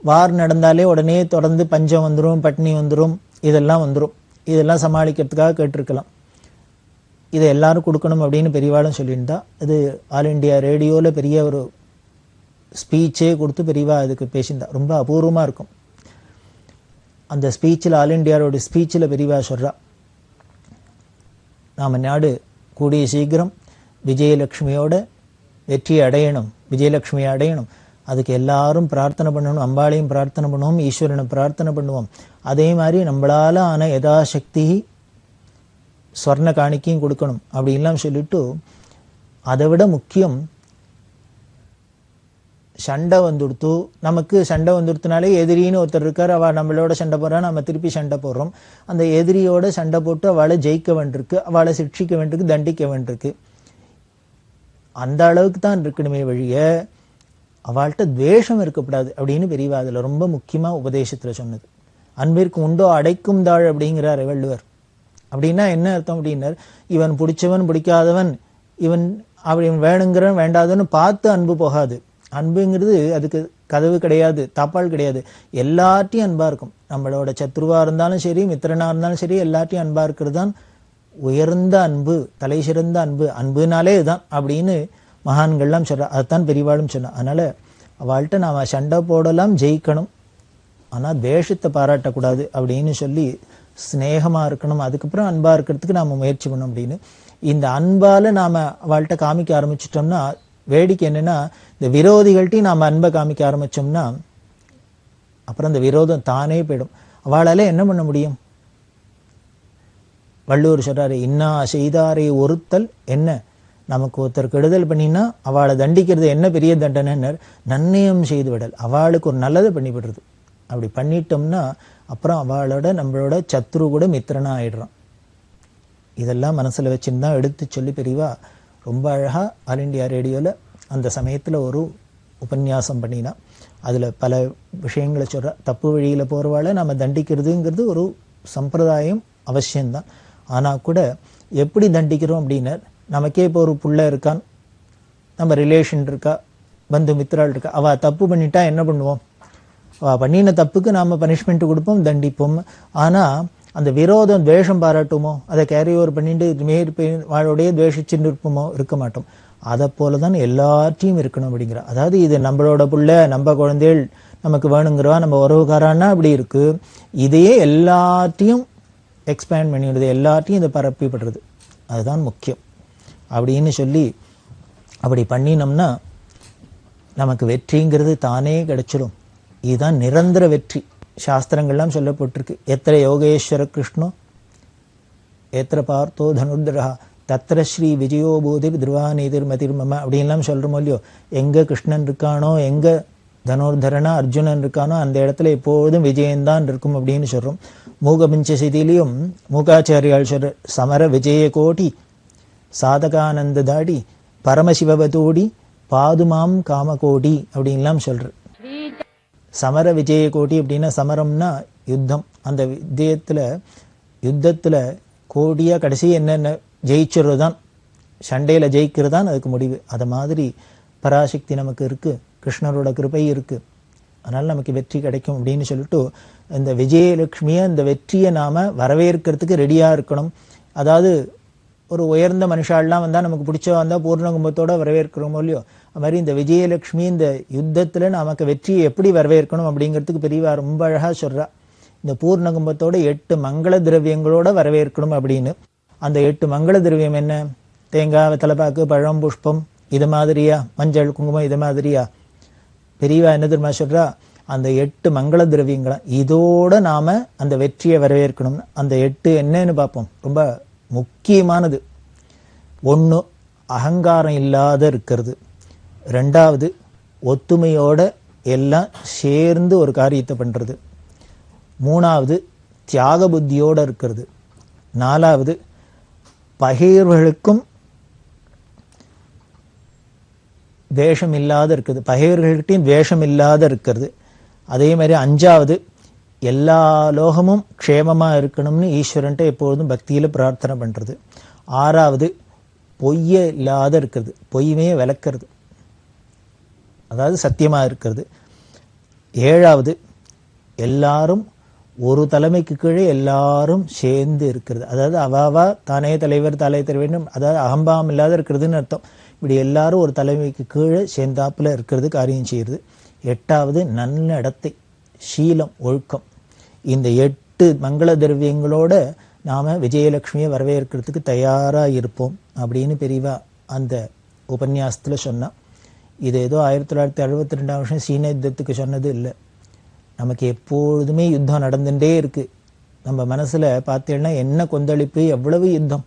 வார் நடந்தாலே உடனே தொடர்ந்து பஞ்சம் வந்துடும், பட்னி வந்துடும், இதெல்லாம் வந்துடும். இதெல்லாம் சமாளிக்கிறதுக்காக கேட்டிருக்கலாம். இதை எல்லாரும் கொடுக்கணும் அப்படின்னு பெரியவாளும் சொல்லியிருந்தா. இது ஆல் இண்டியா ரேடியோவில் பெரிய ஒரு ஸ்பீச்சே கொடுத்து பெரியவா இதுக்கு பேசியிருந்தா. ரொம்ப அபூர்வமாக இருக்கும். அந்த ஸ்பீச்சில், ஆல் இண்டியாவோட ஸ்பீச்சில் பெரியவா சொல்கிறா, நாம் நாடு கூடிய சீக்கிரம் விஜயலட்சுமியோட வெற்றி அடையணும், விஜயலட்சுமியை அடையணும். அதுக்கு எல்லாரும் பிரார்த்தனை பண்ணணும், அம்பாளையும் பிரார்த்தனை பண்ணுவோம், ஈஸ்வரனை பிரார்த்தனை பண்ணுவோம். அதே மாதிரி நம்மளால் ஆன யதாசக்தி ஸ்வர்ண காணிக்கையும் கொடுக்கணும் அப்படின்லாம் சொல்லிட்டு, அதை விட முக்கியம் சண்டை வந்துடுத்து. நமக்கு சண்டை வந்துடுத்துனாலே எதிரின்னு ஒருத்தர் இருக்கார், அவள் நம்மளோட சண்டை போடுறா, நம்ம திருப்பி சண்டை போடுறோம். அந்த எதிரியோட சண்டை போட்டு அவளை ஜெயிக்க வேண்டியிருக்கு, அவளை சிக்ஷிக்க வேண்டியிருக்கு, தண்டிக்க வேண்டியிருக்கு. அந்த அளவுக்கு தான் இருக்கணுமே வழிய அவள்கிட்ட துவேஷம் இருக்கக்கூடாது அப்படின்னு பெரியவா அதில் ரொம்ப முக்கியமாக உபதேசத்தில் சொன்னது. அன்பிற்கு உண்டோ அடைக்கும் தாழ் அப்படிங்கிறார் வள்ளுவர். அப்படின்னா என்ன அர்த்தம் அப்படின்னார், இவன் பிடிச்சவன் பிடிக்காதவன், இவன் அப்படி வேணுங்கிறவன் வேண்டாதவன்னு பார்த்து அன்பு போகாது. அன்புங்கிறது அதுக்கு கதவு கிடையாது, தாப்பால் கிடையாது. எல்லாத்தையும் அன்பாக இருக்கும். நம்மளோட சத்ருவாக இருந்தாலும் சரி, மித்திரனாக இருந்தாலும் சரி, எல்லாத்தையும் அன்பாக இருக்கிறது தான் உயர்ந்த அன்பு, தலை சிறந்த அன்பு, அன்புனாலே இதுதான் அப்படின்னு மகான்கள்லாம் சொல்றா. அதுதான் பெரியவாளும் சொன்னா. அதனால அவள்கிட்ட நாம சண்டை போடலாம், ஜெயிக்கணும், ஆனால் தேசத்தை பாராட்டக்கூடாது அப்படின்னு சொல்லி ஸ்னேகமா இருக்கணும், அதுக்கப்புறம் அன்பா இருக்கிறதுக்கு நாம முயற்சி பண்ணணும் அப்படின்னு. இந்த அன்பால நாம அவள்கிட்ட காமிக்க ஆரம்பிச்சிட்டோம்னா, வேடிக்கை என்னன்னா, இந்த விரோதிகள்ட்டையும் நாம அன்பை காமிக்க ஆரம்பிச்சோம்னா அப்புறம் அந்த விரோதம் தானே போயிடும். அவளால என்ன பண்ண முடியும்? வள்ளுவர் சொல்றாரு, இன்னா செய்தாரே ஒருத்தல் என்ன, நமக்கு ஒருத்தர் கெடுதல் பண்ணினா அவளை தண்டிக்கிறது என்ன பெரிய தண்டனை? நன்னயம் செய்து விடல், அவளுக்கு ஒரு நல்லதை பண்ணி விடுறது. அப்படி பண்ணிட்டோம்னா அப்புறம் அவளோட நம்மளோட சத்ரு கூட மித்திரனா ஆயிடுறான். இதெல்லாம் மனசுல வச்சுன்னு தான் எடுத்து சொல்லி பெரியவா ரொம்ப அழகா ஆல் இண்டியா ரேடியோல அந்த சமயத்துல ஒரு உபன்யாசம் பண்ணினா. அதுல பல விஷயங்களை சொல்ற. தப்பு வழியில போறவாளை நம்ம தண்டிக்கிறதுங்கிறது ஒரு சம்பிரதாயம் அவசியம்தான். ஆனா கூட எப்படி தண்டிக்கிறோம் அப்படின்னா, நமக்கே இப்போ ஒரு புள்ள இருக்கான், நம்ம ரிலேஷன் இருக்கா, பந்து மித்திராள் இருக்கா, அவ தப்பு பண்ணிட்டா என்ன பண்ணுவோம்? அவ பண்ணின தப்புக்கு நாம பனிஷ்மெண்ட் கொடுப்போம், தண்டிப்போம். ஆனா அந்த விரோதம் துவேஷம் பாராட்டுமோ, அதை கேரி ஓவர் பண்ணிட்டு வாழோடைய துவேஷிச்சுட்டு இருப்போமோ? இருக்க மாட்டோம். அதை போலதான் எல்லாத்தையும் இருக்கணும் அப்படிங்கிற. அதாவது இது நம்மளோட புள்ள, நம்ம குழந்தைகள், நமக்கு வேணுங்கிறவா, நம்ம உறவுக்காரான்னா அப்படி இருக்கு. இதையே எல்லாத்தையும் எக்ஸ்பேண்ட் பண்ணிவிடுது, எல்லாத்தையும் இதை பரப்பிப்படுறது, அதுதான் முக்கியம் அப்படின்னு சொல்லி அப்படி பண்ணினோம்னா நமக்கு வெற்றிங்கிறது தானே கிடைச்சிடும். இதுதான் நிரந்தர வெற்றி. சாஸ்திரங்கள்லாம் சொல்லப்பட்டிருக்கு. எத்திர யோகேஸ்வர கிருஷ்ணோ எத்திர பார்த்தோ தனுர்தரா தத்திர ஸ்ரீ விஜயோபூதி திருவாநீதிர் மதிர்மம அப்படின்லாம் சொல்றோமோ இல்லையோ, எங்க கிருஷ்ணன் இருக்கானோ, எங்க தனுர்தரனா அர்ஜுனன் இருக்கானோ, அந்த இடத்துல எப்போதும் விஜயந்தான் இருக்கும் அப்படின்னு சொல்றோம். மூகபஞ்சசிதியிலையும் மூகாச்சாரியால் சொல்ற, சமர விஜய கோடி சாதகானந்த தாடி பரமசிவவதோடி பாதுமாம் காமகோடி அப்படின்லாம் சொல்ற. சமர விஜய கோடி அப்படின்னா, சமரம்னா யுத்தம். அந்த யுத்தத்துல கோடியா கடைசி என்னென்ன ஜெயிச்சுறது தான், சண்டையில ஜெயிக்கிறது தான் அதுக்கு முடிவு. அது மாதிரி பராசக்தி நமக்கு இருக்கு, கிருஷ்ணரோட கிருபை இருக்கு, அதனால நமக்கு வெற்றி கிடைக்கும் அப்படின்னு சொல்லிட்டு இந்த விஜயலட்சுமியை, இந்த வெற்றியை நாம வரவேற்கிறதுக்கு ரெடியா இருக்கணும். அதாவது ஒரு உயர்ந்த மனுஷாலாம் வந்தா நமக்கு பிடிச்ச வந்தா பூர்ண கும்பத்தோட வரவேற்கிறோமோ இல்லையோ, அது மாதிரி இந்த விஜயலட்சுமி இந்த யுத்தத்துல நமக்கு வெற்றியை எப்படி வரவேற்கணும் அப்படிங்கிறதுக்கு பெரியவா ரொம்ப அழகா சொல்றா. இந்த பூர்ண கும்பத்தோட 8 மங்கள திரவியங்களோட வரவேற்கணும் அப்படின்னு. அந்த 8 மங்கள திரவியம் என்ன? தேங்காய், தலைப்பாக்கு, பழம், புஷ்பம், இது மாதிரியா? மஞ்சள், குங்குமம், இது மாதிரியா? பெரியவா என்ன தெரியுமா சொல்றா? அந்த 8 மங்கள திரவியங்களா, இதோட நாம அந்த வெற்றியை வரவேற்கணும். அந்த 8 என்னன்னு பார்ப்போம். ரொம்ப முக்கியமானது. 1, அகங்காரம் இல்லாத இருக்கிறது. 2வது, ஒத்துமையோட எல்லாம் சேர்ந்து ஒரு காரியத்தை பண்றது. 3வது, தியாக புத்தியோட இருக்கிறது. 4வது, பகைவர்களுக்கும் வேஷம் இல்லாத இருக்குது, பகைவர்கள்கிட்டையும் வேஷம் இல்லாத இருக்கிறது. அதே மாதிரி 5வது, எல்லா லோகமும் க்ஷேமமா இருக்கணும்னு ஈஸ்வரன்ட்ட எப்பொழுதும் பக்தியில பிரார்த்தனை பண்றது. 6வது, பொய்ய இல்லாத இருக்கிறது, பொய்யுமே விளக்கிறது, அதாவது சத்தியமா இருக்கிறது. 7வது, எல்லாரும் ஒரு தலைமைக்கு கீழே எல்லாரும் சேர்ந்து இருக்கிறது, அதாவது அவாவா தானே தலைவர் தலை தலைவர், அதாவது அகம்பாவம் இல்லாத இருக்கிறதுன்னு அர்த்தம். இப்படி எல்லாரும் ஒரு தலைமைக்கு கீழே சேர்ந்தாப்புல இருக்கிறது, காரியம் செய்யறது. 8வது, நன்னடத்தை, சீலம், ஒழுக்கம். இந்த 8 மங்கள திரவியங்களோட நாம விஜயலட்சுமியை வரவேற்கிறதுக்கு தயாரா இருப்போம் அப்படின்னு பெரியவா அந்த உபன்யாசத்துல சொன்னா. இது ஏதோ 1962 வருஷம் சீன யுத்தத்துக்கு சொன்னது இல்லை. நமக்கு எப்பொழுதுமே யுத்தம் நடந்துட்டே இருக்கு. நம்ம மனசுல பார்த்தீங்கன்னா என்ன கொந்தளிப்பு, எவ்வளவு யுத்தம்.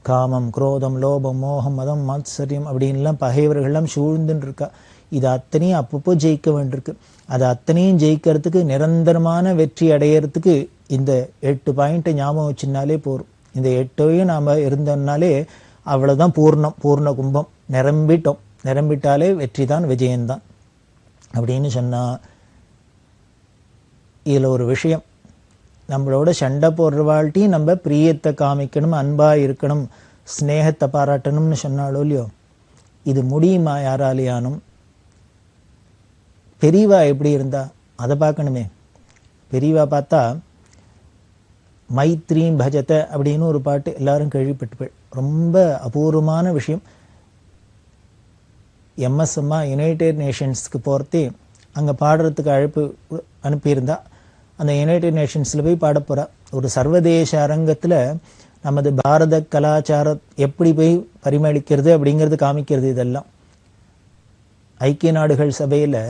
காமம், குரோதம், லோபம், மோகம், மதம், மாத்சரியம் அப்படின்லாம் பகைவர்கள்லாம் சூழ்ந்துன்னு இருக்கா. இது அத்தனையும் அப்பப்போ ஜெயிக்க வேண்டியிருக்கு. அது அத்தனையும் ஜெயிக்கிறதுக்கு, நிரந்தரமான வெற்றி அடையிறதுக்கு இந்த 8 பாயிண்ட்டை ஞாபகம் வச்சுனாலே போரும். இந்த 8ஐயும் நாம இருந்தோம்னாலே அவ்வளவுதான் பூர்ணம், பூர்ண கும்பம், நிரம்பிட்டோம். நிரம்பிட்டாலே வெற்றி தான், விஜயம்தான் அப்படின்னு சொன்னா. இதுல ஒரு விஷயம், நம்மளோட சண்டை போடுற வாழ்க்கையும் நம்ம பிரியத்தை காமிக்கணும், அன்பா இருக்கணும், ஸ்னேகத்தை பாராட்டணும்னு சொன்னாலோ இல்லையோ, இது முடியுமா யாராலையானும்? பெரியவா எப்படி இருந்தா அதை பார்க்கணுமே. பெரியவா பார்த்தா மைத்ரீம் பஜத அப்படின்னு ஒரு பாட்டு எல்லாரும் கேள்விப்பட்டு, ரொம்ப அபூர்வமான விஷயம். எம்எஸ் அம்மா யுனைடெட் நேஷன்ஸ்க்கு போகிறதே அங்கே பாடுறதுக்கு அழைப்பு அனுப்பியிருந்தா, அந்த யுனைடெட் நேஷன்ஸில் போய் பாட போகிறா. ஒரு சர்வதேச அரங்கத்தில் நமது பாரத கலாச்சாரம் எப்படி போய் பரிமளிக்கிறது அப்படிங்கிறது காமிக்கிறது. இதெல்லாம் ஐக்கிய நாடுகள் சபையில்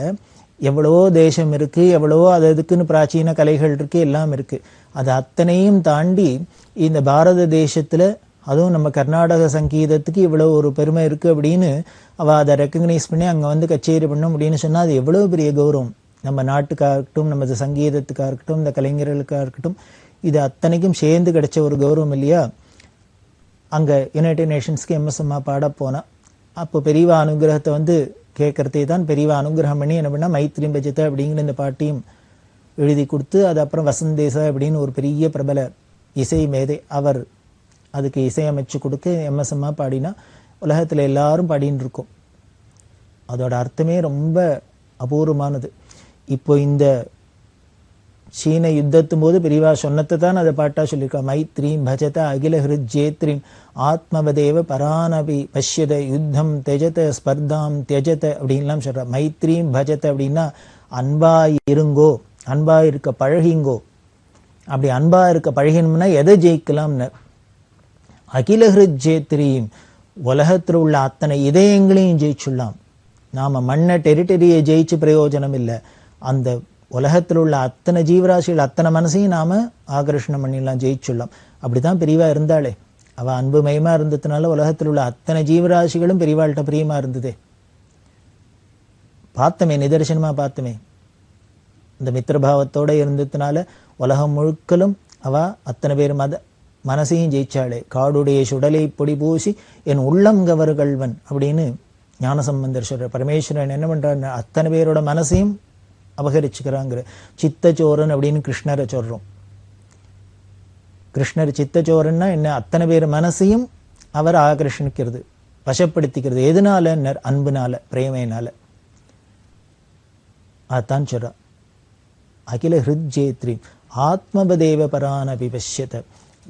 எவ்வளவோ தேசம் இருக்குது, எவ்வளவோ அதுக்குன்னு பிராச்சீன கலைகள் இருக்குது, எல்லாம் இருக்குது. அது அத்தனையும் தாண்டி இந்த பாரத தேசத்தில், அதுவும் நம்ம கர்நாடக சங்கீதத்துக்கு இவ்வளோ ஒரு பெருமை இருக்குது அப்படின்னு அவள் அதை ரெக்கக்னைஸ் பண்ணி அங்கே வந்து கச்சேரி பண்ணோம் அப்படின்னு சொன்னால் அது எவ்வளோ பெரிய கௌரவம். நம்ம நாட்டுக்காக இருக்கட்டும், நமது சங்கீதத்துக்காக இருக்கட்டும், இந்த கலைஞர்களுக்காக இருக்கட்டும், இது அத்தனைக்கும் சேர்ந்து கிடைச்ச ஒரு கௌரவம் இல்லையா. அங்கே யுனைடெட் நேஷன்ஸ்க்கு எம்எஸ் அம்மா பாட போனால், அப்போ பெரியவா அனுகிரகத்தை வந்து கேட்கறதே தான் பெரியவா அனுகிரகம் பண்ணி என்ன பண்ணால் மைத்ரீம் பஜத்தை அப்படிங்கிற இந்த பாட்டையும் எழுதி கொடுத்து, அது அப்புறம் வசந்தேசா அப்படின்னு ஒரு பெரிய பிரபல இசை மேதை அவர் அதுக்கு இசையமைச்சு கொடுக்க எம்எஸ் அம்மா பாடினா உலகத்தில் எல்லாரும் பாடின்னு இருக்கோம். அதோட அர்த்தமே ரொம்ப அபூர்வமானது. இப்போ இந்த சீன யுத்தத்தும் போது பெரியவா சொன்னத்தை தான் அதை பாட்டா சொல்லியிருக்கா. மைத்ரீம் பஜத அகில ஹிருஜேத்ரீம் ஆத்மவதேவ பரானபி பஷ்யத யுத்தம் தெஜத ஸ்பர்தாம் தெஜத அப்படின்லாம் சொல்றா. மைத்ரீம் பஜத அப்படின்னா அன்பா இருங்கோ, அன்பா இருக்க பழகிங்கோ. அப்படி அன்பா இருக்க பழகினோம்னா எதை ஜெயிக்கலாம்னு. அகில ஹிருஜேத்ரீம் உலகத்தில் உள்ள அத்தனை இதயங்களையும் ஜெயிச்சுடலாம். நாம மண்ண டெரிட்டரியை ஜெயிச்சு பிரயோஜனம் இல்லை, அந்த உலகத்தில் உள்ள அத்தனை ஜீவராசிகள் அத்தனை மனசையும் நாம ஆகர்ஷணம் பண்ணிடலாம், ஜெயிச்சுடலாம். அப்படிதான் பெரியவா இருந்தாளே. அவ அன்புமயமா இருந்ததுனால உலகத்தில் உள்ள அத்தனை ஜீவராசிகளும் பெரியவாள்கிட்ட பிரியமா இருந்ததே. பார்த்தமே, நிதர்சனமா பார்த்தமே. இந்த மித்திரபாவத்தோட இருந்ததுனால உலகம் முழுக்கலும் அவ அத்தனை பேர் மனசையும் ஜெயிச்சாளே. காடுடைய சுடலை பொடி பூசி என் உள்ளம் கவர்கள்வன் அப்படின்னு ஞானசம்பந்தர் சொல்ற. பரமேஸ்வரன் என்ன பண்றாரு, அத்தனை பேரோட மனசையும் அபகரிச்சுக்கிறாங்கிற. சித்தச்சோரன் அப்படின்னு கிருஷ்ணரை சொல்றோம். கிருஷ்ணர் சித்தச்சோரன்னா என்ன, அத்தனை பேர் மனசையும் அவர் ஆகர்ஷணிக்கிறது, வசப்படுத்திக்கிறது. எதனால, அன்புனால, பிரேமையினால. அதான் சொல்றா. அகில ஹிருஜேத்ரி ஆத்மபதேவ பரானபி பஷ்யத,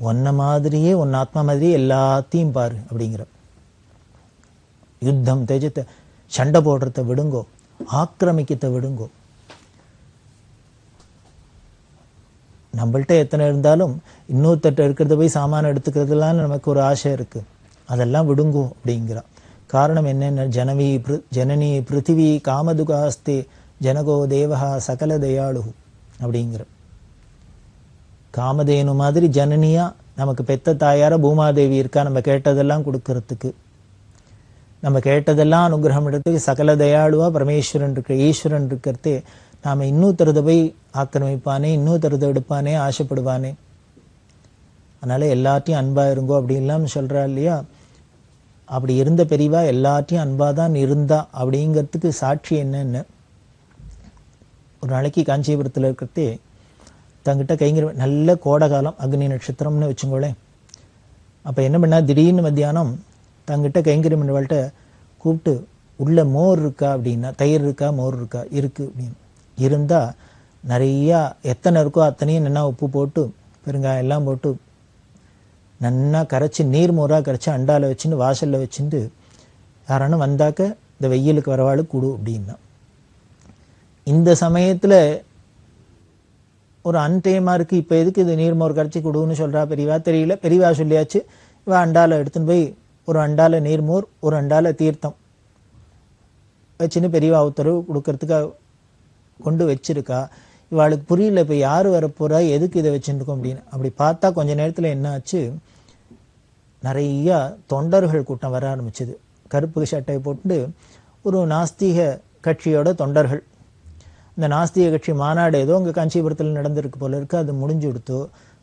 ஒன்ன மாதிரியே ஒன்னு ஆத்மா மாதிரியே எல்லாத்தையும் பாரு அப்படிங்கிற. யுத்தம் தெஜத்தை, சண்டை போடுறத விடுங்கோ, ஆக்கிரமிக்கத்தை விடுங்கோ. நம்மள்கிட்ட எத்தனை இருந்தாலும் இன்னொருத்தட்ட இருக்கிறத போய் சாமான எடுத்துக்கிறதுலாம் நமக்கு ஒரு ஆசை இருக்கு, அதெல்லாம் விடுங்கோ அப்படிங்கிறா. காரணம் என்னென்ன, ஜனனி பிருத்திவி காமதுகாஸ்தே ஜனகோ தேவஹா சகல தயாளு அப்படிங்கிற. காமதேனு மாதிரி ஜனனியா நமக்கு பெத்த தாயார பூமாதேவி இருக்கா, நம்ம கேட்டதெல்லாம் கொடுக்கறதுக்கு, நம்ம கேட்டதெல்லாம் அனுகிரகம் எடுத்து சகல தயாளுவா பரமேஸ்வரன் இருக்க, ஈஸ்வரன் இருக்கிறதே. நாம இன்னொருத்தரத போய் ஆக்கிரமிப்பானே, இன்னொருத்தரத எடுப்பானே, ஆசைப்படுவானே. அதனால எல்லாத்தையும் அன்பா இருங்கோ அப்படின்லாம் சொல்றா இல்லையா. அப்படி இருந்த பெரியவா எல்லாத்தையும் அன்பாதான் இருந்தா அப்படிங்கிறதுக்கு சாட்சி என்னன்னு, ஒரு நாளைக்கு காஞ்சிபுரத்தில் இருக்கிறதே தங்கிட்ட கைங்கிற நல்ல கோடை காலம், அக்னி நட்சத்திரம்னு வச்சுக்கோளேன். அப்போ என்ன பண்ணா, திடீர்னு மத்தியானம் தங்கிட்ட கைங்கரிமன்வாள்கிட்ட கூப்பிட்டு, உள்ள மோர் இருக்கா அப்படின்னா, தயிர் இருக்கா, மோர் இருக்கா, இருக்கு அப்படின்னு. இருந்தா நிறையா எத்தனை இருக்கோ அத்தனையும் நல்லா உப்பு போட்டு பெருங்காயம் எல்லாம் போட்டு நல்லா கரைச்சி, நீர் மோராக கரைச்சி அண்டால வச்சுட்டு வாசல்ல வச்சுட்டு யாரானு வந்தாக்க இந்த வெயிலுக்கு வரவாಳು கூடு அப்படின்னா. இந்த சமயத்துல ஒரு அன்டைமா இருக்கு, இப்ப எதுக்கு இது நீர்மோர் கரைச்சி கொடுன்னு சொல்றா பெரியவா தெரியல. பெரியவா சொல்லியாச்சு. இவ அண்டால எடுத்துன்னு போய் ஒரு அண்டால நீர்மோர், ஒரு அண்டால தீர்த்தம் வச்சுன்னு பெரியவா உத்தரவு கொடுக்கறதுக்கு கொண்டு வச்சிருக்கா. இவாளுக்கு புரியல, இப்ப யாரு வரப்போறா, எதுக்கு இதை வச்சுருக்கோம் அப்படின்னு. அப்படி பார்த்தா கொஞ்ச நேரத்துல என்ன ஆச்சு, நிறைய தொண்டர்கள் கூட்டம் வர ஆரம்பிச்சது. கருப்பு சட்டை போட்டு ஒரு நாஸ்திக கட்சியோட தொண்டர்கள். இந்த நாஸ்திக கட்சி மாநாடு ஏதோ அங்கே காஞ்சிபுரத்தில் நடந்திருக்கு போல இருக்கு. அது முடிஞ்சு கொடுத்தோ,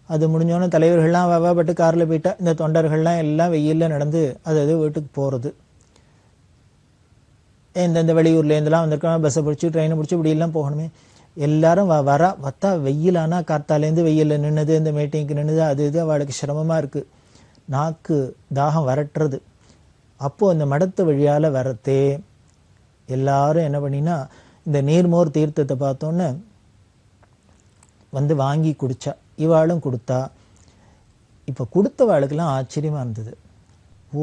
அது முடிஞ்சோன்னு தலைவர்கள்லாம் வவாப்பட்டு காரில் போயிட்டா. இந்த தொண்டர்கள்லாம் எல்லாம் வெயிலில் நடந்து அது வீட்டுக்கு போகிறது. எந்தெந்த வெளியூர்லேருந்துலாம் வந்திருக்காங்க, பஸ்ஸை பிடிச்சி ட்ரெயினை பிடிச்சி இப்படிலாம் போகணுமே. எல்லாரும் வத்தா வெயிலானா காத்தாலேருந்து வெயிலில் நின்றுது, இந்த மீட்டிங்க்கு நின்றுது, அது இது அவளுக்கு சிரமமாக இருக்குது. நாக்கு தாகம் வரட்டுறது. அப்போது இந்த மடத்து வழியால் வரத்தே எல்லாரும் என்ன பண்ணினா, இந்த நீர்மோர் தீர்த்தத்தை பார்த்தோன்னே வந்து வாங்கி குடிச்சா. இவாளும் கொடுத்தா. இப்போ கொடுத்தவாளுக்கெல்லாம் ஆச்சரியமாக இருந்தது. ஓ,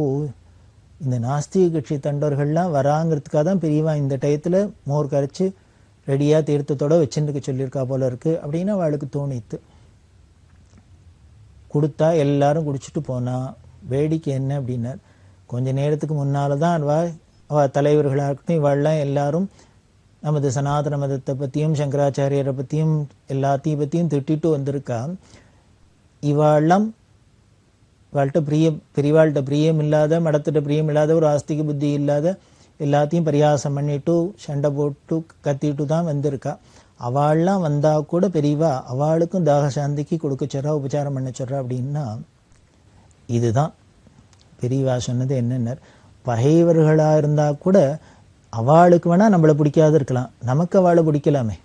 இந்த நாஸ்திக கட்சி தொண்டர்கள்லாம் வராங்கிறதுக்காக தான் பெரியவா இந்த டயத்தில் மோர் கரைச்சி ரெடியாக தீர்த்தத்தோடு வச்சுருக்க சொல்லியிருக்கா போல இருக்குது அப்படின்னு அவளுக்கு தோணித்து. கொடுத்தா எல்லாரும் குடிச்சிட்டு போனா. வேடிக்கை என்ன அப்படின்னா, கொஞ்ச நேரத்துக்கு முன்னால் தான் அவள் தலைவர்களாக இருக்கட்டும் இவாள்லாம் எல்லாரும் நமது சனாதன மதத்தை பற்றியும் சங்கராச்சாரியரை பற்றியும் எல்லாத்தையும் பற்றியும் திட்டிட்டு வந்திருக்கா. இவாள்லாம் இவாள்கிட்ட பெரியவாள்கிட்ட பிரியம் இல்லாத, மடத்திட்ட பிரியம் இல்லாத, ஒரு ஆஸ்திக புத்தி இல்லாத, எல்லாத்தையும் பரியாசம் பண்ணிட்டு சண்டை போட்டு கத்திட்டு தான் வந்திருக்கா. அவள்லாம் வந்தால் கூட பெரியவா அவளுக்கும் தாக சாந்திக்கு கொடுக்க சொல்றா, உபச்சாரம் பண்ண சொல்றா. அப்படின்னா இதுதான் பெரியவா சொன்னது. என்னென்ன பகைவர்களாக இருந்தால் கூட அவளுக்கு வேணால் நம்மளை பிடிக்காது இருக்கலாம், நமக்கு அவளை பிடிக்கலாமே.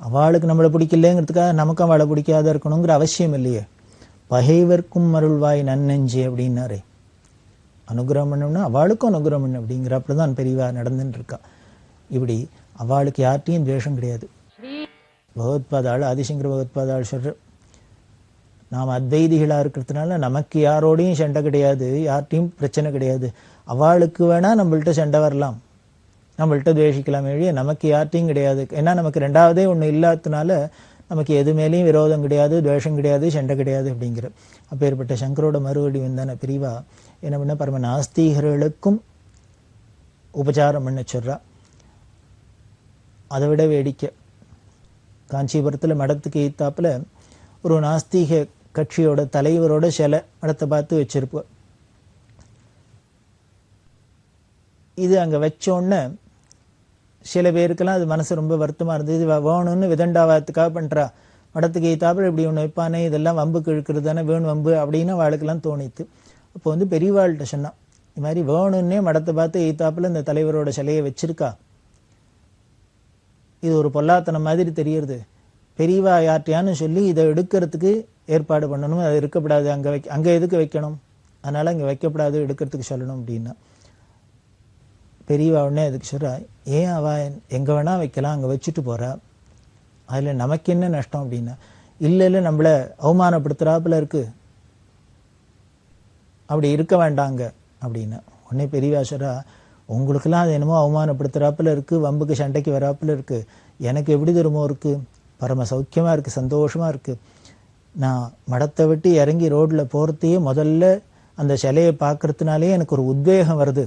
அவளுக்கு நம்மளை பிடிக்கலங்கிறதுக்காக நமக்கு அவளை பிடிக்காத இருக்கணுங்கிற அவசியம் இல்லையே. பகைவர்க்கும் அருள்வாய் நன்னெஞ்சு அப்படின்னாரே. அனுகிரகம் பண்ணணும்னா அவளுக்கும் அனுகிரகம் பண்ணு அப்படிங்கிறப்ப தான் பெரியவா நடந்துட்டு இருக்கா. இப்படி அவளுக்கு யார்ட்டையும் துவேஷம் கிடையாது. பகவத்பாதாள் ஆதிசங்கர பகவத்பாதாள் சொல்ற, நாம் அத்வைதிகளாக இருக்கிறதுனால நமக்கு யாரோடையும் சண்டை கிடையாது, யார்ட்டையும் பிரச்சனை கிடையாது. அவளுக்கு வேணா நம்மள்ட்ட சண்டை வரலாம், நம்மள்ட்ட துவேஷிக்கலாம், எழுதிய நமக்கு யார்ட்டையும் கிடையாது. ஏன்னா நமக்கு ரெண்டாவதே ஒன்று இல்லாததுனால நமக்கு எது மேலேயும் விரோதம் கிடையாது, துவேஷம் கிடையாது, சண்டை கிடையாது அப்படிங்கிற. அப்பேற்பட்ட சங்கரோட மறுவடிவம் தானே பெரியவா என்ன பண்ண பரம நாஸ்திகர்களுக்கும் உபச்சாரம் பண்ண சொல்றா. அதை விட வேடிக்கை, காஞ்சிபுரத்தில் மடத்துக்கு ஈத்தாப்புல ஒரு நாஸ்திக கட்சியோட தலைவரோட சிலை மடத்தை பார்த்து வச்சிருப்போம். இது அங்கே வச்சோடனே சில பேருக்கெல்லாம் அது மனசு ரொம்ப வருத்தமாக இருந்தது. இது வேணும்னு விதண்டாவாதத்துக்காக பண்ணுறா, மடத்துக்கு ஈத்தாப்புல இப்படி ஒன்று வைப்பானே, இதெல்லாம் வம்புக்கு இழுக்கிறது தானே, வேணும் வம்பு அப்படின்னு அவளுக்கெல்லாம் தோணித்து. அப்போ பெரியவாள்கிட்ட சொன்னான், இது மாதிரி வேணும்னே மடத்தை பார்த்து ஈத்தாப்புல இந்த தலைவரோட சிலையை வச்சிருக்கா, இது ஒரு பொல்லாத்தனம் மாதிரி தெரியறது, பெரியவா யார்ட்டையான்னு சொல்லி இதை எடுக்கிறதுக்கு ஏற்பாடு பண்ணணும், அது இருக்கப்படாது, அங்கே எதுக்கு வைக்கணும், அதனால் அங்கே வைக்கப்படாது, எடுக்கிறதுக்கு சொல்லணும் அப்படின்னா. பெரியவா உடனே அதுக்கு சொல்கிறா, ஏன் அவள் எங்கே வேணால் வைக்கலாம், அங்கே வச்சுட்டு போகிறா, அதில் நமக்கு என்ன நஷ்டம் அப்படின்னா. இல்லை நம்மளை அவமானப்படுத்துகிறாப்புல இருக்குது, அப்படி இருக்க வேண்டாங்க அப்படின்னா. உடனே பெரியவா சொல்கிறா, உங்களுக்கெல்லாம் அது என்னமோ அவமானப்படுத்துகிறாப்புல இருக்குது, வம்புக்கு சண்டைக்கு வராப்புல இருக்குது, எனக்கு எப்படி தெரியுமோ இருக்குது, பரம சௌக்கியமாக இருக்குது, சந்தோஷமாக இருக்குது. நான் மடத்தை விட்டு இறங்கி ரோட்டில் போகிறதையே முதல்ல அந்த சிலையை பார்க்கறதுனாலே எனக்கு ஒரு உத்வேகம் வருது.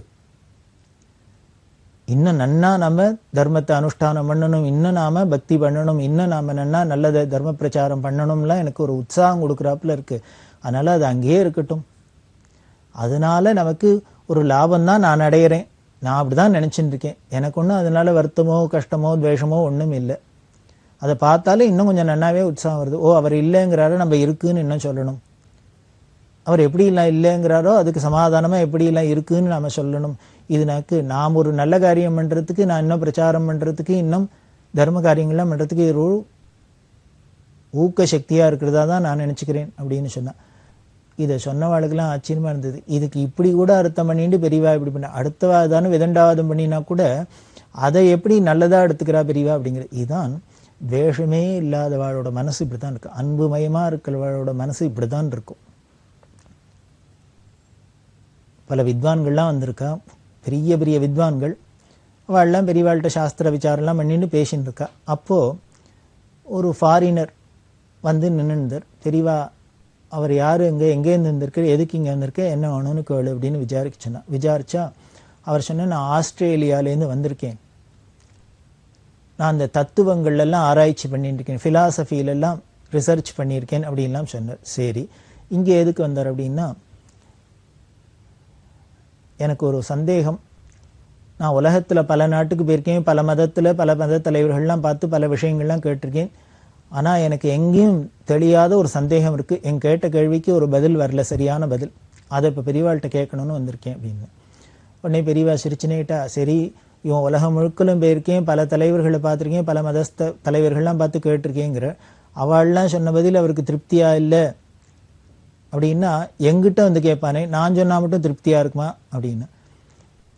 இன்னும் நன்னா நம்ம தர்மத்தை அனுஷ்டானம் பண்ணணும், இன்னும் நாம பக்தி பண்ணணும், இன்னும் நாம நன்னா நல்லதை தர்ம பிரச்சாரம் பண்ணணும்லாம் எனக்கு ஒரு உற்சாகம் கொடுக்குறாப்புல இருக்குது. அதனால் அது அங்கேயே இருக்கட்டும், அதனால நமக்கு ஒரு லாபம் தான் நான் அடையிறேன், நான் அப்படி தான் நினச்சிட்டு இருக்கேன், எனக்கு ஒன்றும் அதனால வருத்தமோ கஷ்டமோ துவேஷமோ ஒன்றும் இல்லை. அதை பார்த்தாலே இன்னும் கொஞ்சம் நன்னாவே உற்சாகம் வருது. ஓ, அவர் இல்லைங்கிறாரோ நம்ம இருக்குன்னு இன்னும் சொல்லணும், அவர் எப்படிலாம் இல்லைங்கிறாரோ அதுக்கு சமாதானமாக எப்படிலாம் இருக்குன்னு நாம் சொல்லணும். இது நாம் ஒரு நல்ல காரியம் பண்ணுறதுக்கு, நான் இன்னும் பிரச்சாரம் பண்ணுறதுக்கு, இன்னும் தர்ம காரியங்கள்லாம் பண்ணுறதுக்கு இது ஒரு ஊக்க சக்தியாக இருக்கிறதா தான் நான் நினச்சிக்கிறேன் அப்படின்னு சொன்னான். இதை சொன்னவாளுக்கெல்லாம் ஆச்சரியமாக இருந்தது. இதுக்கு இப்படி கூட அர்த்தம் பண்ணிட்டு பெரியவா இப்படி பண்ண, அடுத்தவாதான விதண்டாவாதம் பண்ணினா கூட அதை எப்படி நல்லதாக எடுத்துக்கிறா பெரியவா அப்படிங்கிறது. இதுதான் துவேஷமே இல்லாதவாளோட மனசு இப்படி தான் இருக்கு, அன்புமயமாக இருக்கிறவாளோட மனசு இப்படி தான் இருக்கும். பல வித்வான்கள்லாம் வந்திருக்கா, பெரிய பெரிய வித்வான்கள், அவள்லாம் பெரியவாள்கிட்ட சாஸ்திர விசாரம்லாம் பண்ணிட்டு பேசின்னு இருக்கா. அப்போது ஒரு ஃபாரினர் வந்து நின்றுந்தார். பெரியவா அவர் யார், எங்கேருந்து வந்திருக்கார், எதுக்கு இங்கே வந்திருக்கேன், என்ன வேணும்னு கேளு அப்படின்னு விசாரிச்சுன்னா. விசாரிச்சா அவர் சொன்ன, நான் ஆஸ்திரேலியாவிலேருந்து வந்திருக்கேன், நான் அந்த தத்துவங்கள்லாம் ஆராய்ச்சி பண்ணிட்டு இருக்கேன், ஃபிலாசபியிலெல்லாம் ரிசர்ச் பண்ணியிருக்கேன் அப்படின்லாம் சொன்னார். சரி, இங்கே எதுக்கு வந்தார் அப்படின்னா, எனக்கு ஒரு சந்தேகம், நான் உலகத்தில் பல நாட்டுக்கு போயிருக்கேன், பல மதத்தில் பல மத தலைவர்கள்லாம் பார்த்து பல விஷயங்கள்லாம் கேட்டிருக்கேன், ஆனால் எனக்கு எங்கேயும் தெரியாத ஒரு சந்தேகம் இருக்குது, என் கேட்ட கேள்விக்கு ஒரு பதில் வரல, சரியான பதில், அதை இப்போ பெரியவாள்கிட்ட கேட்கணும்னு வந்திருக்கேன் அப்படின்னு. உடனே பெரியவா சிரிச்சுனேட்டா, சரி இவன் உலகம் முழுக்கலும் போயிருக்கேன், பல தலைவர்களை பார்த்துருக்கேன், பல மதஸ்த தலைவர்கள்லாம் பார்த்து கேட்டிருக்கேங்கிற, அவள்லாம் சொன்ன பதில் அவருக்கு திருப்தியாக இல்லை அப்படின்னா எங்கிட்ட வந்து கேட்பானே, நான் சொன்னால் மட்டும் திருப்தியாக இருக்குமா அப்படின்னா.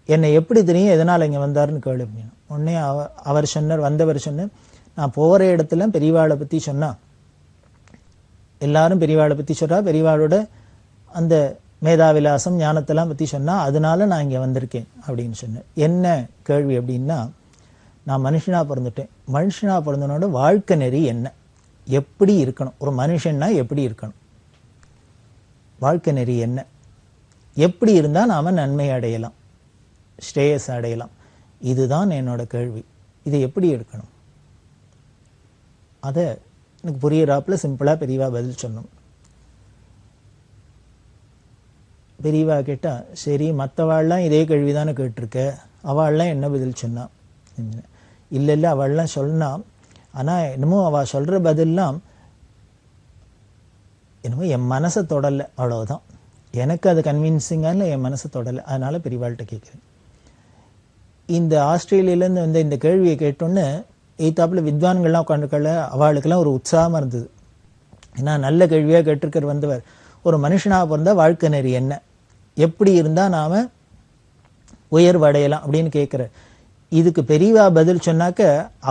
என்னை எப்படி தெரியும் எதனால் இங்கே வந்தாருன்னு கேளு அப்படின்னா. உடனே அவர் சொன்னார், வந்தவர் சொன்னார், நான் போகிற இடத்துல பெரியவாளை பற்றி சொன்னால் எல்லாரும் பெரியவாளை பற்றி சொல்கிறா, பெரியவாளோட அந்த மேதாவிலாசம் ஞானத்தெல்லாம் பற்றி சொன்னால் அதனால நான் இங்கே வந்திருக்கேன் அப்படின்னு சொன்னேன். என்ன கேள்வி அப்படின்னா, நான் மனுஷனாக பிறந்துட்டேன், மனுஷனாக பிறந்தனோட வாழ்க்கை நெறி என்ன, எப்படி இருக்கணும், ஒரு மனுஷன்னா எப்படி இருக்கணும், வாழ்க்கை நெறி என்ன, எப்படி இருந்தால் நாம் நன்மை அடையலாம், ஸ்ரேயஸ் அடையலாம், இதுதான் என்னோட கேள்வி. இதை எப்படி எடுக்கணும், அதை எனக்கு புரியிறாப்புல சிம்பிளாக பெரியவா பதில் சொன்னோம். பெரியவா கேட்டால், சரி மற்றவாள்லாம் இதே கேள்வி தானே கேட்டிருக்க, அவள்லாம் என்ன பதில் சொன்னா? இல்லை இல்லை அவள்லாம் சொன்னா, ஆனால் என்னமோ அவள் சொல்கிற பதிலாம் என்னமோ என் மனசை தொடலை, அவ்வளோதான். எனக்கு அது கன்வின்சிங்கான என் மனசை தொடலை, அதனால் பெரியவாள்கிட்ட கேட்குறேன். இந்த ஆஸ்திரேலியாவிலேருந்து வந்த இந்த கேள்வியை கேட்டோன்னு எய்த்தாப்பில் வித்வான்கள்லாம் உட்காந்துக்கல, அவளுக்கெல்லாம் ஒரு உற்சாகமாக இருந்தது. ஏன்னா நல்ல கேள்வியாக கேட்டிருக்கிற வந்தவர், ஒரு மனுஷனாக பிறந்தால் வாழ்க்கை நெறி என்ன, எப்படி இருந்தால் நாம் உயர்வடையலாம் அப்படின்னு கேட்குற. இதுக்கு பெரியவா பதில் சொன்னாக்க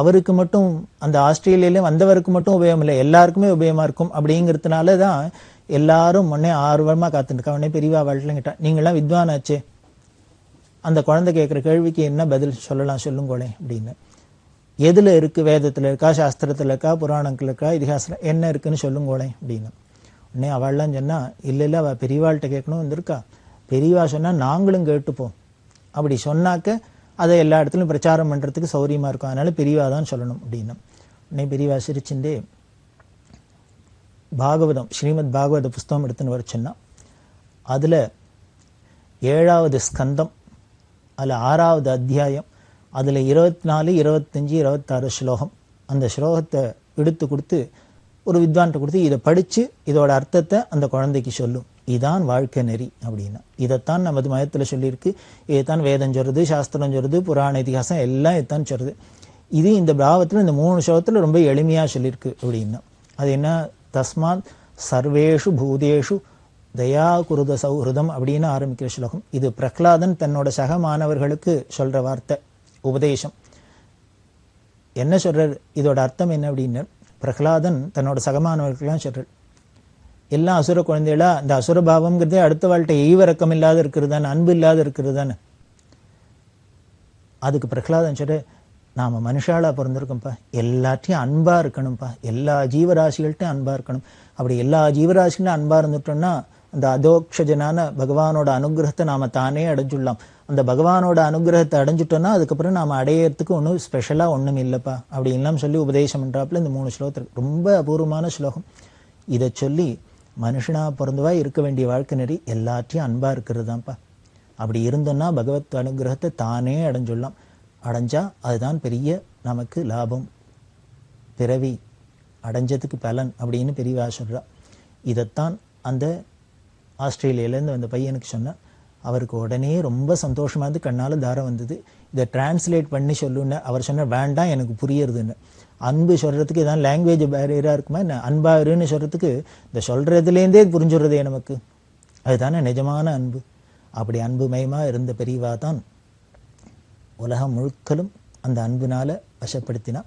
அவருக்கு மட்டும், அந்த ஆஸ்திரேலியாவிலே வந்தவருக்கு மட்டும் உபயோகம் இல்லை, எல்லாருக்குமே உபயோகமாக இருக்கும். அப்படிங்கிறதுனால தான் எல்லாரும் முன்னே ஆர்வமாக காத்துட்டுருக்கா. உடனே பெரியவா வாழ்க்கையில் கேட்டான், நீங்களாம் வித்வானாச்சே, அந்த குழந்தை கேட்குற கேள்விக்கு என்ன பதில் சொல்லலாம் சொல்லுங்களே அப்படின்னு. எதில் இருக்குது, வேதத்தில் இருக்கா, சாஸ்திரத்தில் இருக்கா, புராணங்கள் இருக்கா, இதிகாசத்தில் என்ன இருக்குன்னு சொல்லுங்களே அப்படின்னு. உடனே அவள்லாம் சொன்னால், இல்லை இல்லை அவள் பெரியவாள்கிட்ட கேட்கணும் வந்திருக்கா, பெரியவா சொன்னால் நாங்களும் கேட்டுப்போம், அப்படி சொன்னாக்க அதை எல்லா இடத்துலையும் பிரச்சாரம் பண்ணுறதுக்கு சௌரியமாக இருக்கும், அதனால் பெரியவா தான் சொல்லணும் அப்படின்னு. உடனே பெரியவா சிரிச்சுண்டே பாகவதம், ஸ்ரீமத் பாகவத புஸ்தகம் எடுத்துன்னு வர சொன்னா, அதில் 7வது ஸ்கந்தம், அதில் 6வது அத்தியாயம், அதில் 24, 25, 26 ஸ்லோகம், அந்த ஸ்லோகத்தை எடுத்து கொடுத்து ஒரு வித்வான்கிட்ட கொடுத்து இதை படித்து இதோட அர்த்தத்தை அந்த குழந்தைக்கு சொல்லும், இதான் வாழ்க்கை நெறி அப்படின்னா. இதைத்தான் நமது மதத்தில் சொல்லியிருக்கு, இதைத்தான் வேதம் சொல்கிறது, சாஸ்திரம் சொல்கிறது, புராண இதிகாசம் எல்லாம் இதைத்தான் சொல்கிறது. இது இந்த பாவத்தில் இந்த 3 ஸ்லோகத்தில் ரொம்ப எளிமையாக சொல்லியிருக்கு அப்படின்னா. அது என்ன, தஸ்மாத் சர்வேஷு பூதேஷு தயா குருத சௌஹிருதம் அப்படின்னு ஆரம்பிக்கிற ஸ்லோகம். இது பிரகலாதன் தன்னோட சக மாணவர்களுக்கு சொல்கிற வார்த்தை, உபதேசம். என்ன சொல்கிறார், இதோட அர்த்தம் என்ன அப்படின்னு, பிரகலாதன் தன்னோட சகமானவர்களுக்கெல்லாம் சொல்கிறார், எல்லாம் அசுர குழந்தைகளா, அந்த அசுர பாவம்ங்கிறதே அடுத்த வாழ்க்கை ஈவரக்கம் இல்லாத இருக்கிறது தானே, அன்பு இல்லாத இருக்கிறது தானே. அதுக்கு பிரகலாதன் சொல்ற, நாம் மனுஷாலாக பிறந்திருக்கோம்ப்பா, எல்லாத்தையும் அன்பாக இருக்கணும்ப்பா, எல்லா ஜீவராசிகள்கிட்டையும் அன்பாக இருக்கணும். அப்படி எல்லா ஜீவராசிகளும் அன்பாக இருந்துட்டோம்னா அந்த அதோக்ஷஜனான பகவானோட அனுகிரகத்தை நாம் தானே அடைஞ்சுடலாம். அந்த பகவானோட அனுகிரகத்தை அடைஞ்சிட்டோன்னா அதுக்கப்புறம் நாம் அடையிறதுக்கு ஒன்றும் ஸ்பெஷலாக ஒன்றும் இல்லைப்பா அப்படின்லாம் சொல்லி உபதேசம் பண்ணுறாப்புல இந்த 3 ஸ்லோகத்தில் ரொம்ப அபூர்வமான ஸ்லோகம். இதை சொல்லி மனுஷனாக பிறந்தவா இருக்க வேண்டிய வாழ்க்கை நெறி எல்லாத்தையும் அன்பாக இருக்கிறது தான்ப்பா. அப்படி இருந்தோன்னா பகவத் அனுகிரகத்தை தானே அடைஞ்சுடலாம். அடைஞ்சா அதுதான் பெரிய நமக்கு லாபம், பிறவி அடைஞ்சதுக்கு பலன் அப்படின்னு பெரியவா சொல்கிறா. இதைத்தான் அந்த ஆஸ்திரேலியாவிலேருந்து அந்த பையனுக்கு சொன்னார். அவருக்கு உடனே ரொம்ப சந்தோஷமாக இருந்து கண்ணால் தாரம் வந்தது. இதை டிரான்ஸ்லேட் பண்ணி சொல்லுன்னு அவர் சொன்னார், வேண்டாம் எனக்கு புரியுறதுன்னு. அன்பு சொல்கிறதுக்கு இதான் லாங்குவேஜ் பேரியராக இருக்குமா என்ன, அன்பாருன்னு சொல்கிறதுக்கு இந்த சொல்கிறதுலேருந்தே புரிஞ்சுடுறதே நமக்கு, அதுதானே நிஜமான அன்பு. அப்படி அன்புமயமாக இருந்த பெரியவா தான் உலகம் முழுக்கலும் அந்த அன்பினால் வசப்படுத்தினா.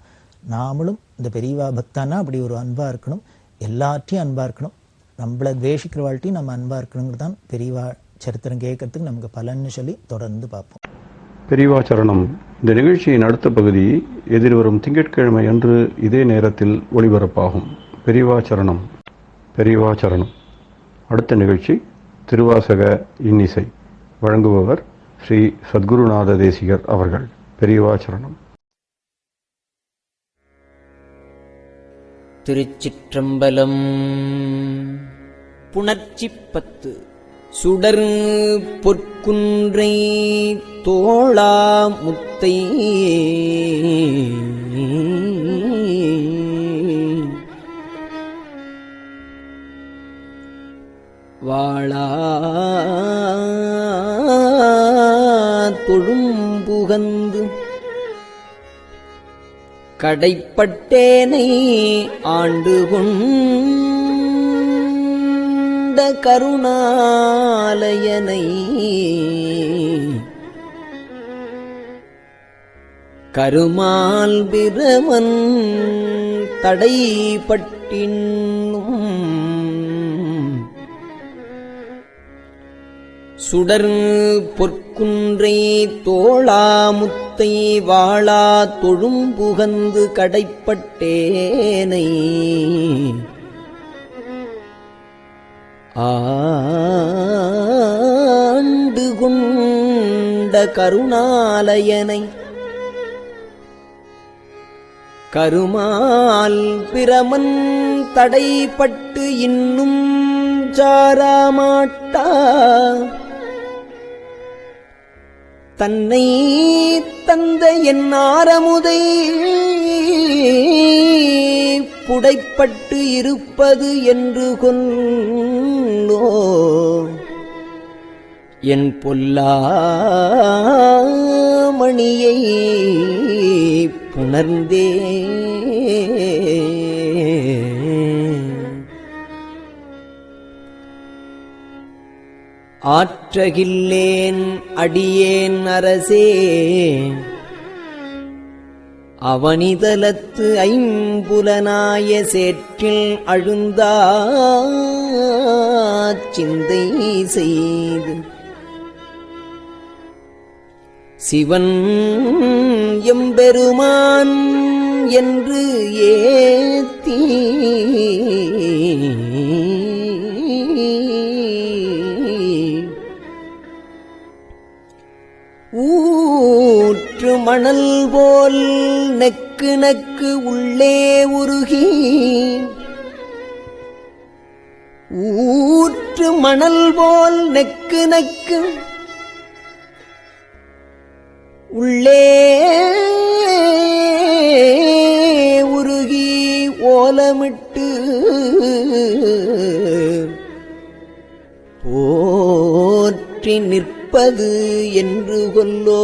நாமளும் இந்த பெரியவா பக்தானா அப்படி ஒரு அன்பாக இருக்கணும், எல்லாத்தையும் அன்பாக இருக்கணும், நம்மளை துவேஷிக்கிற வாழ்க்கையும் நம்ம அன்பாக இருக்கணுங்கிறது தான் பெரியவா சரித்திரம் கேட்கறதுக்கு நமக்கு பலன்னு சொல்லி தொடர்ந்து பார்ப்போம். பெரியவா சரணம். இந்த நிகழ்ச்சியின் அடுத்த பகுதி எதிர்வரும் திங்கட்கிழமை அன்று இதே நேரத்தில் ஒளிபரப்பாகும். பெரியவா சரணம். பெரியவா சரணம். அடுத்த நிகழ்ச்சி திருவாசக இன்னிசை. வழங்குபவர் ஸ்ரீ சத்குருநாத தேசிகர் அவர்கள். பெரியவா சரணம். திருச்சிற்றம்பலம். புணர்ச்சி 10. சுடர் பொற்குன்றை தோளா முத்தை வாழா தொழும்புகந்து கடைப்பட்டேனை ஆண்டு கொண்ட கருணாலயனை கருமால் பிரமன் தடைப்பட்டின்னும் சுடர் பொற்குன்றை தோளாமுத்தை வாளா தொழும்புகந்து கடைப்பட்டேனை ஆண்டு கொண்ட கருணாலயனை கருமால் பிரமன் தடைப்பட்டு இன்னும் சாராமாட்டா தன்னை தந்த என் ஆரமுதை புடைப்பட்டு இருப்பது என்று கொல்லோ என் பொல்லாமணியை புணர்ந்தே ஆற்றகில்லேன் அடியேன் அரசே அவனிதலத்து ஐம்புலனாய சேற்றில் அழுந்தா சிந்தை செய்து சிவன் எம்பெருமான் என்று ஏத்தி ஊற்று மணல் போல் நெக்கு நெக்கு உள்ளே உருகி ஊற்று மணல் போல் நெக்கு நெக்கு உள்ளே உருகி ஓலமிட்டு போற்றி நிற்பது என்று கொல்லோ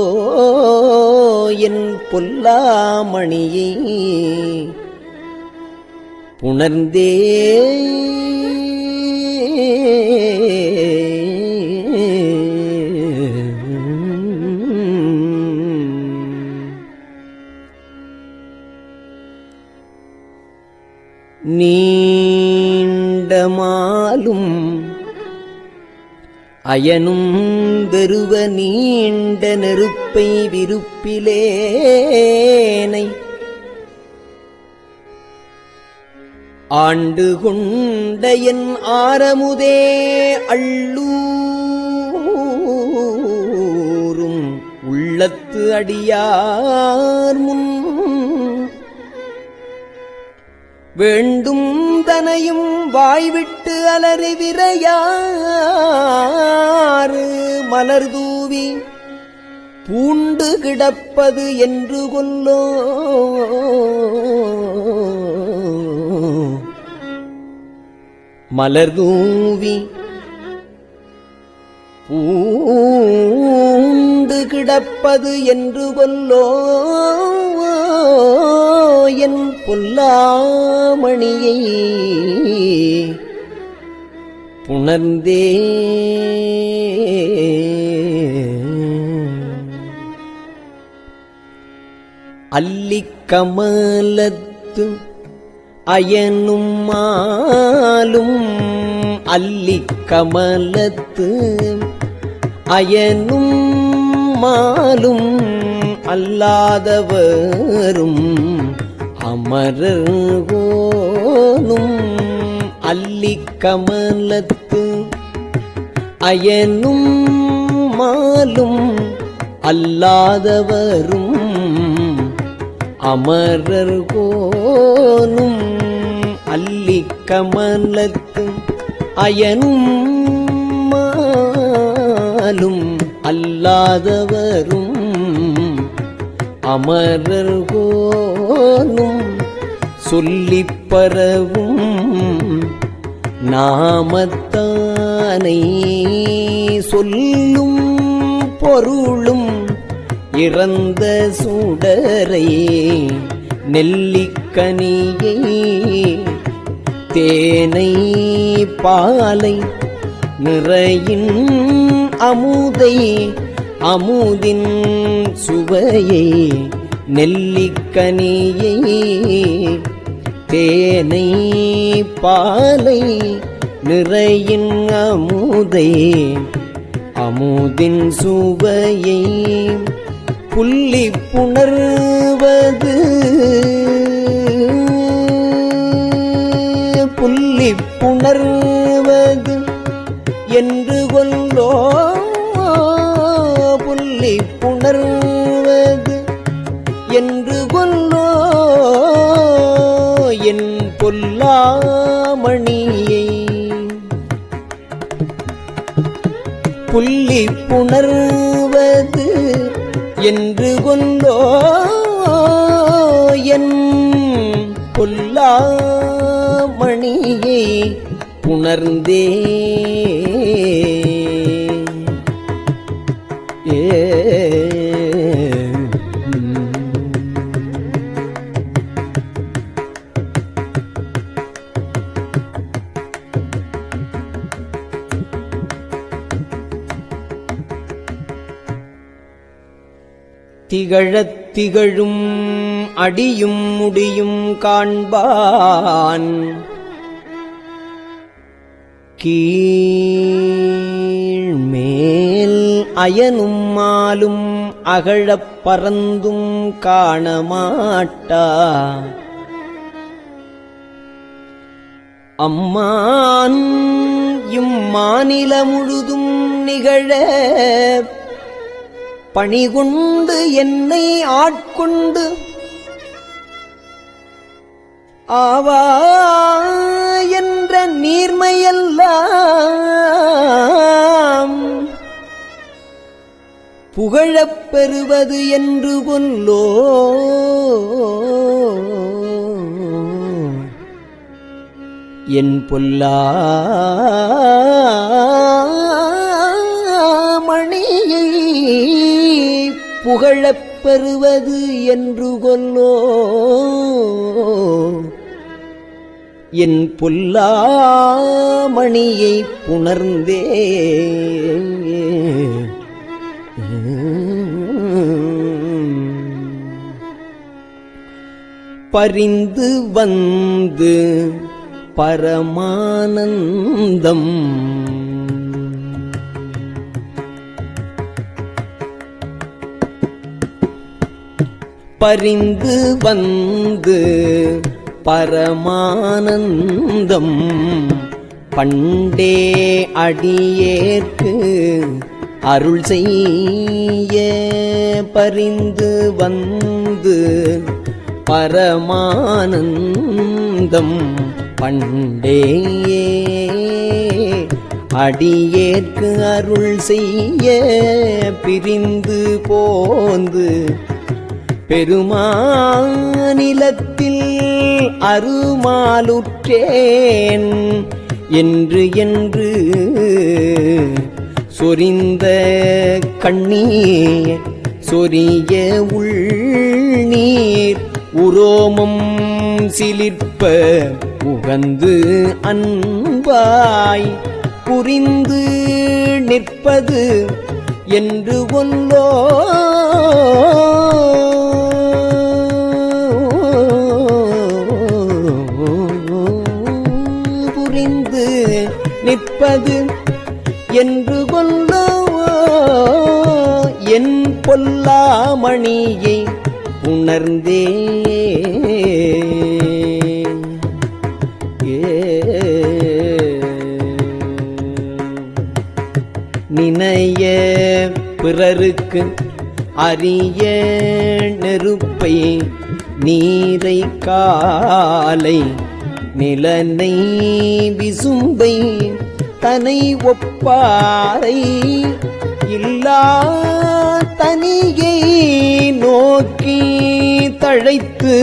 என் பொல்லாமணியை புணர்ந்தே நீண்டமாலும் அயனும் வெறுவ நீண்ட நெருப்பை விருப்பிலேனை ஆண்டு கொண்ட என் ஆரமுதே அள்ளூரும் உள்ளத்து அடியார் முன் வேண்டும் தனையும் வாய்விட்டு அலறி விரையாறு மலர்தூவி பூண்டு கிடப்பது என்று கொல்லோ மலர்தூவி பூண்டு கிடப்பது என்று கொல்லோ என் பொல்லாமணியை புணர்ந்தே அல்லிக்கமலத்து அயனும் மாலும் அல்லிக்கமலத்து அயனும் மாலும் அல்லாதவரும் அமரர்கோனும் அல்லிக்கமலத்து அயனும் மாலும் அல்லாதவரும் அமரர்கோனும் அல்லிக்கமலத்து அயனும் மாலும் அல்லாதவரும் அமரர்கோனும் சொல்லிப் பரவும் நாமத்தானை சொல்லும் பொருளும் இறந்த சுடரை நெல்லிக்கனியை தேனை பாலை நிறையின் அமுதை அமுதின் சுவையை நெல்லிக்கனியை தேனை பாலை நிறையின் அமுதை அமுதின் சுவையை புல்லிப் புணர்வது புல்லிப் புணர்வது என்று கொல்லோ புல்லிப் புணர்வது என்று கொல்லோ என் பொல்லாமணியை புல்லிப் புணர்வது என்று கொல்லோ என் பொல்லாமணியை புணர்ந்தே திகழத் திகழும் அடியும் முடியும் காண்பான் கீழ்மேல் அயனும் மாலும் அகழப் பறந்தும் காணமாட்டா அம்மான் இம்மாநில முழுதும் நிகழ பணிகொண்டு என்னை ஆட்கொண்டு ஆவா என்ற நீர்மையெல்லாம் புகழப் பெறுவது என்று கொல்லோ என் பொல்லாமணியை புகழப் பெறுவது என்று கொல்லோ என் பொல்லாமணியை புணர்ந்தே பரிந்து வந்து பரமானந்தம் பரிந்து வந்து பரமானந்தம் பண்டே அடியேற்கு அருள் செய்ய பரிந்து வந்து பரமானந்தம் பண்டே அடியேற்கு அருள் செய்ய பிரிந்து போந்து பெருமாநிலத்தில் அருமாலுற்றேன் என்று என்று சொரிந்த கண்ணீர் சொரிய உள்நீர் உரோமம் சிலிர்ப்ப உகந்து அன்பாய் புரிந்து நிற்பது என்று கொல்லோ புரிந்து நிற்பது என்று கொல்லோ என் பொல்லாமணியை உணர்ந்தே நினைய பிறருக்கு அரிய நெருப்பை நீரை காலை நிலனை விசும்பை தனை ஒப்பாரை இல்லா தனியை நோக்கி தழைத்து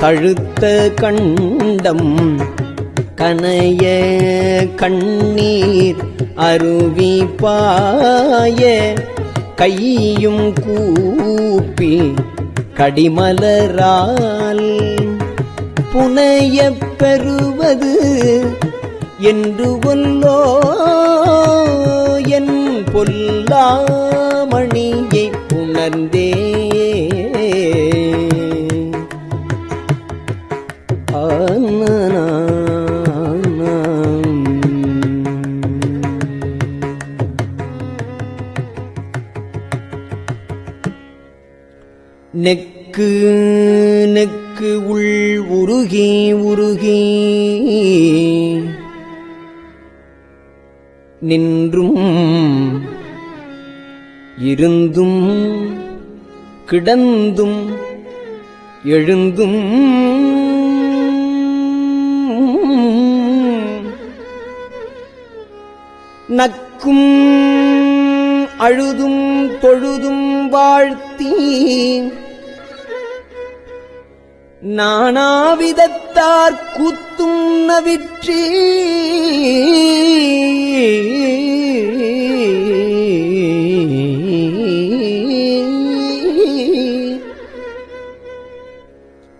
தழுத்த கண்டம் கனைய கண்ணீர் அருவி பாய கையும் கூப்பி கடிமலரால் புனையப் பெறுவது என்று கொல்லோ என் பொல்லாமணியை உணர்ந்தே நெக்கு நெக்கு உள் உருகி உருகி நின்றும் இருந்தும் கிடந்தும் எழுந்தும் நக்கும் அழுதும் தொழுதும் வாழ்த்தி நானாவிதத்தார் கூத்தும் நவிற்றி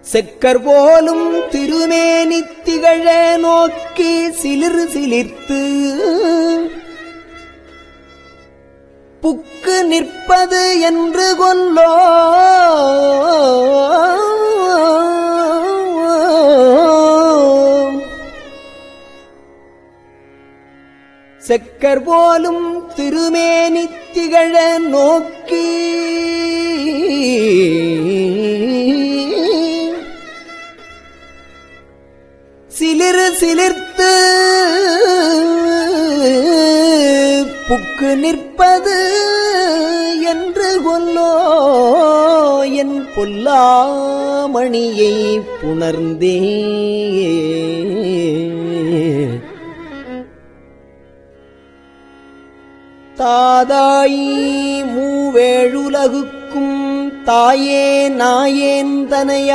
செக்கர் போலும் திருமேனி திகழ நோக்கி சிலிர் சிலிர்த்து புக்கு நிற்பது என்று கொல்லோ செக்கர் போலும் திருமேனி திகழ நோக்கி சிலிர் சிலிர்த்து புக்கு நிற்பது என்று கொல்லோ என் பொல்லாமணியை புணர்ந்தே தாதாயி மூவேழுலகுக்கும் தாயே நாயேன் தனையாண்ட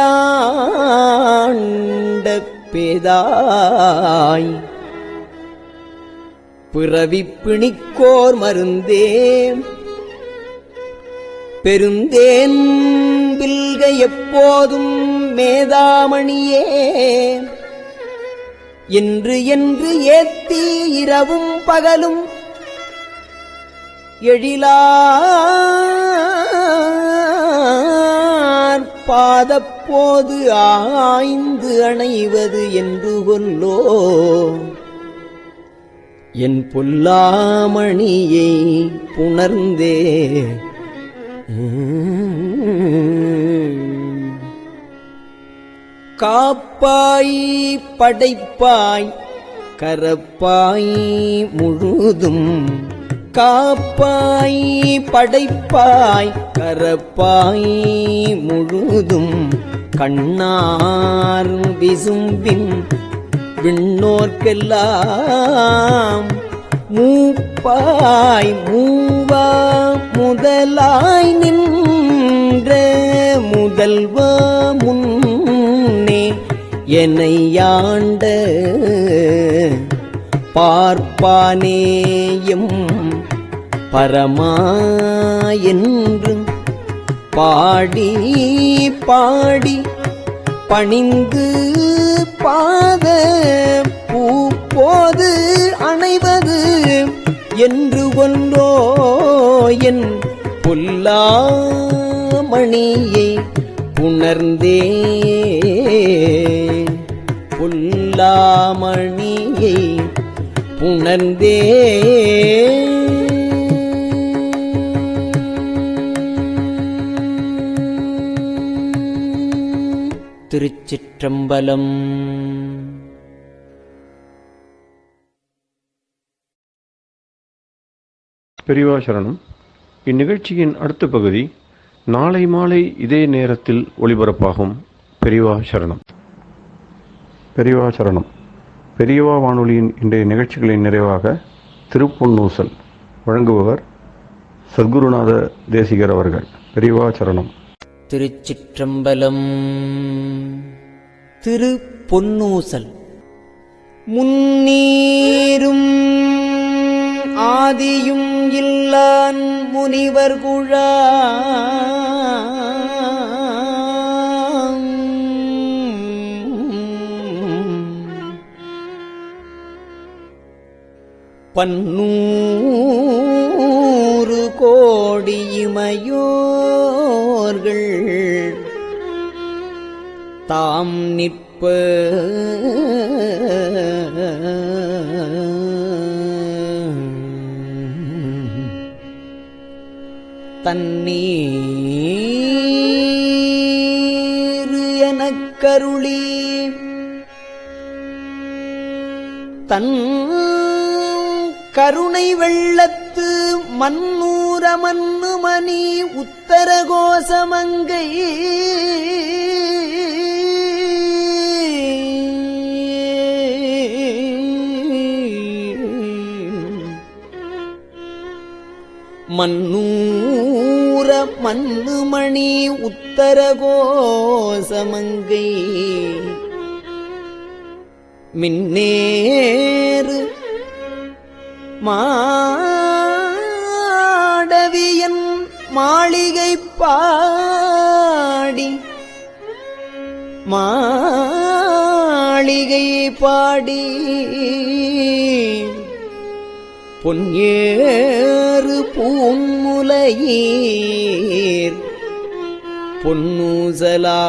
பேதாய் பிறவி பிணிக்கோர் மருந்தே பெருந்தேன் பில்க எப்போதும் மேதாமணியே என்று என்று ஏத்தி இரவும் பகலும் எழிலார் பாதப்போது ஆய்ந்து அணைவது என்று கொல்லோ என் பொல்லாமணியை புணர்ந்தே காப்பாய் படைப்பாய் கரப்பாய் முழுதும் காப்பாய் படைப்பாய் கரப்பாய் முழுதும் கண்ணார் விசும்பின் விண்ணோர்க்கெல்லாம் மூப்பாய் மூவா முதலாய் நின்ற முதல்வா முன்னே என்னையாண்ட பார்ப்பானேயம் பரமா என்று பாடி பாடி பணிந்து பாத பூப்போது அணைவது என்று கொண்டோ என் பொல்லாமணியை புணர்ந்தே பொல்லாமணியை புணர்ந்தே திருச்சிற்றம்பலம். பெரியவா சரணம். இந்நிகழ்ச்சியின் அடுத்த பகுதி நாளை மாலை இதே நேரத்தில் ஒளிபரப்பாகும். பெரியவா சரணம். பெரியவா சரணம். பெரியவா வானொலியின் இன்றைய நிகழ்ச்சிகளின் நிறைவாக திருப்பொன்னூசல் வழங்குபவர் சத்குருநாத தேசிகர் அவர்கள். பெரியவா சரணம். திருச்சிற்றம்பலம். திருப்பொன்னூசல். முன்னீரும் ஆதியும் இல்லான் முனிவர் குழாம் பன்னூறு கோடி இமையோர்கள் தாம் நிற்ப தன்னீர் கருளி தன் கருணை வெள்ளத்து மன்னூர மன்னுமணி உத்தர கோசமங்கை மன்னூர மன்னுமணி உத்தர கோசமங்கை மின்னேறு மாடவியன் மாளிகை பாடி பொன்னேறு பூமுலையீர் பொன்னூசலாடாமோ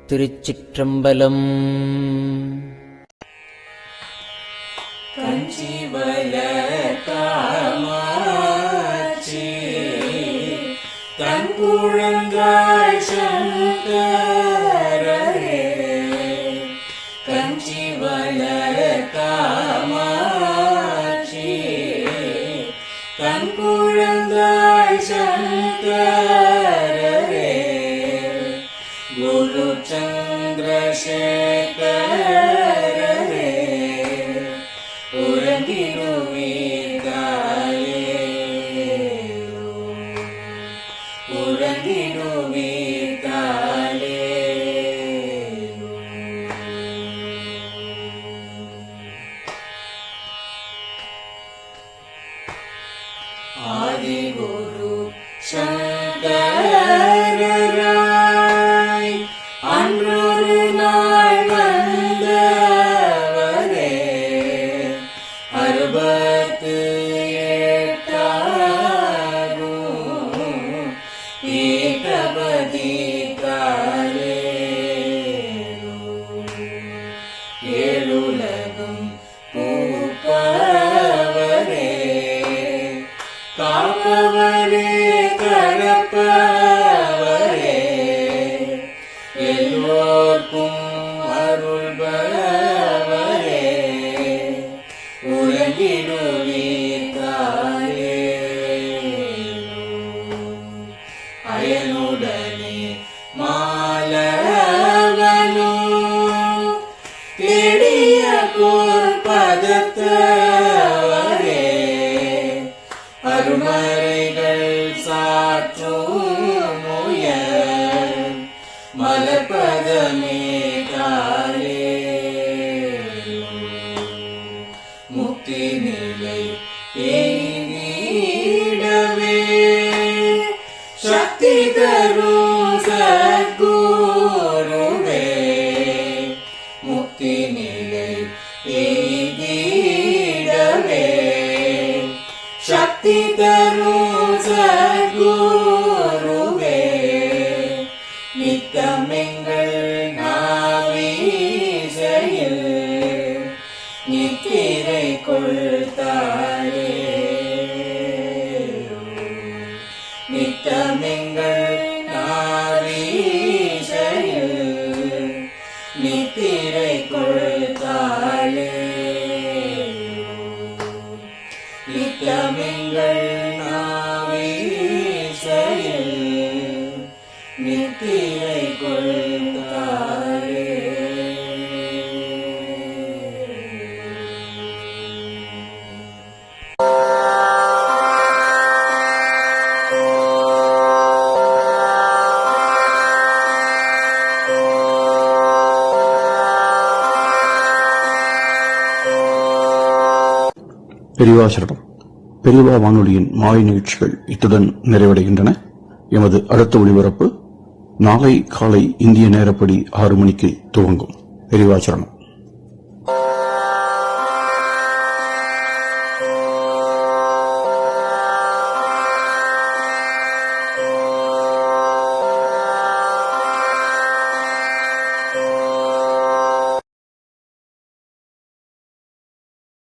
திருச்சிற்றம்பலம். காமாட்சி தன் குழந்தாய் சங்கரரே கஞ்சிவல காமாட்சி தன் குழந்தாய் சங்கரரே குரு சந்திரசேகரரே ஆதிகுரு சங்கரராய் அன்றொரு நாள் வந்தவரே 68 ஏகபதி காலே ஏழுலகம் பூப்பவரே காப்பவரே கரப்பவரே எல்லோர்க்கும் அருள்பவரே உலகிடுவீர்காலே அயனுடனே மாலவனோ தேடிய பொற்பதத்தவரே அருமறைகள் சாற்றும் முயல் மலர்பதமே காலே முக்தி நிலை எய்திடவே சக்தி தரும் சத்குருவே முக்தி நிலை எய்திடவே சக்தி தரும் சத்குருவே நித்தமெங்கள் நாவீசையில் நித்திரை கொள்தாரே நித்தமெங்கள் நாவீசையில் நித்திரை கொள்தாளே நித்தமெங்கள் நாவீசையில் நித்திரை கொள்தாளே. பெரியவா சரணம். பெரியவா வானொலியின் மாலை நிகழ்ச்சிகள் இத்துடன் நிறைவடைகின்றன. எமது அடுத்த ஒளிபரப்பு நாளை காலை இந்திய நேரப்படி 6 மணிக்கு துவங்கும். பெரியவா சரணம்.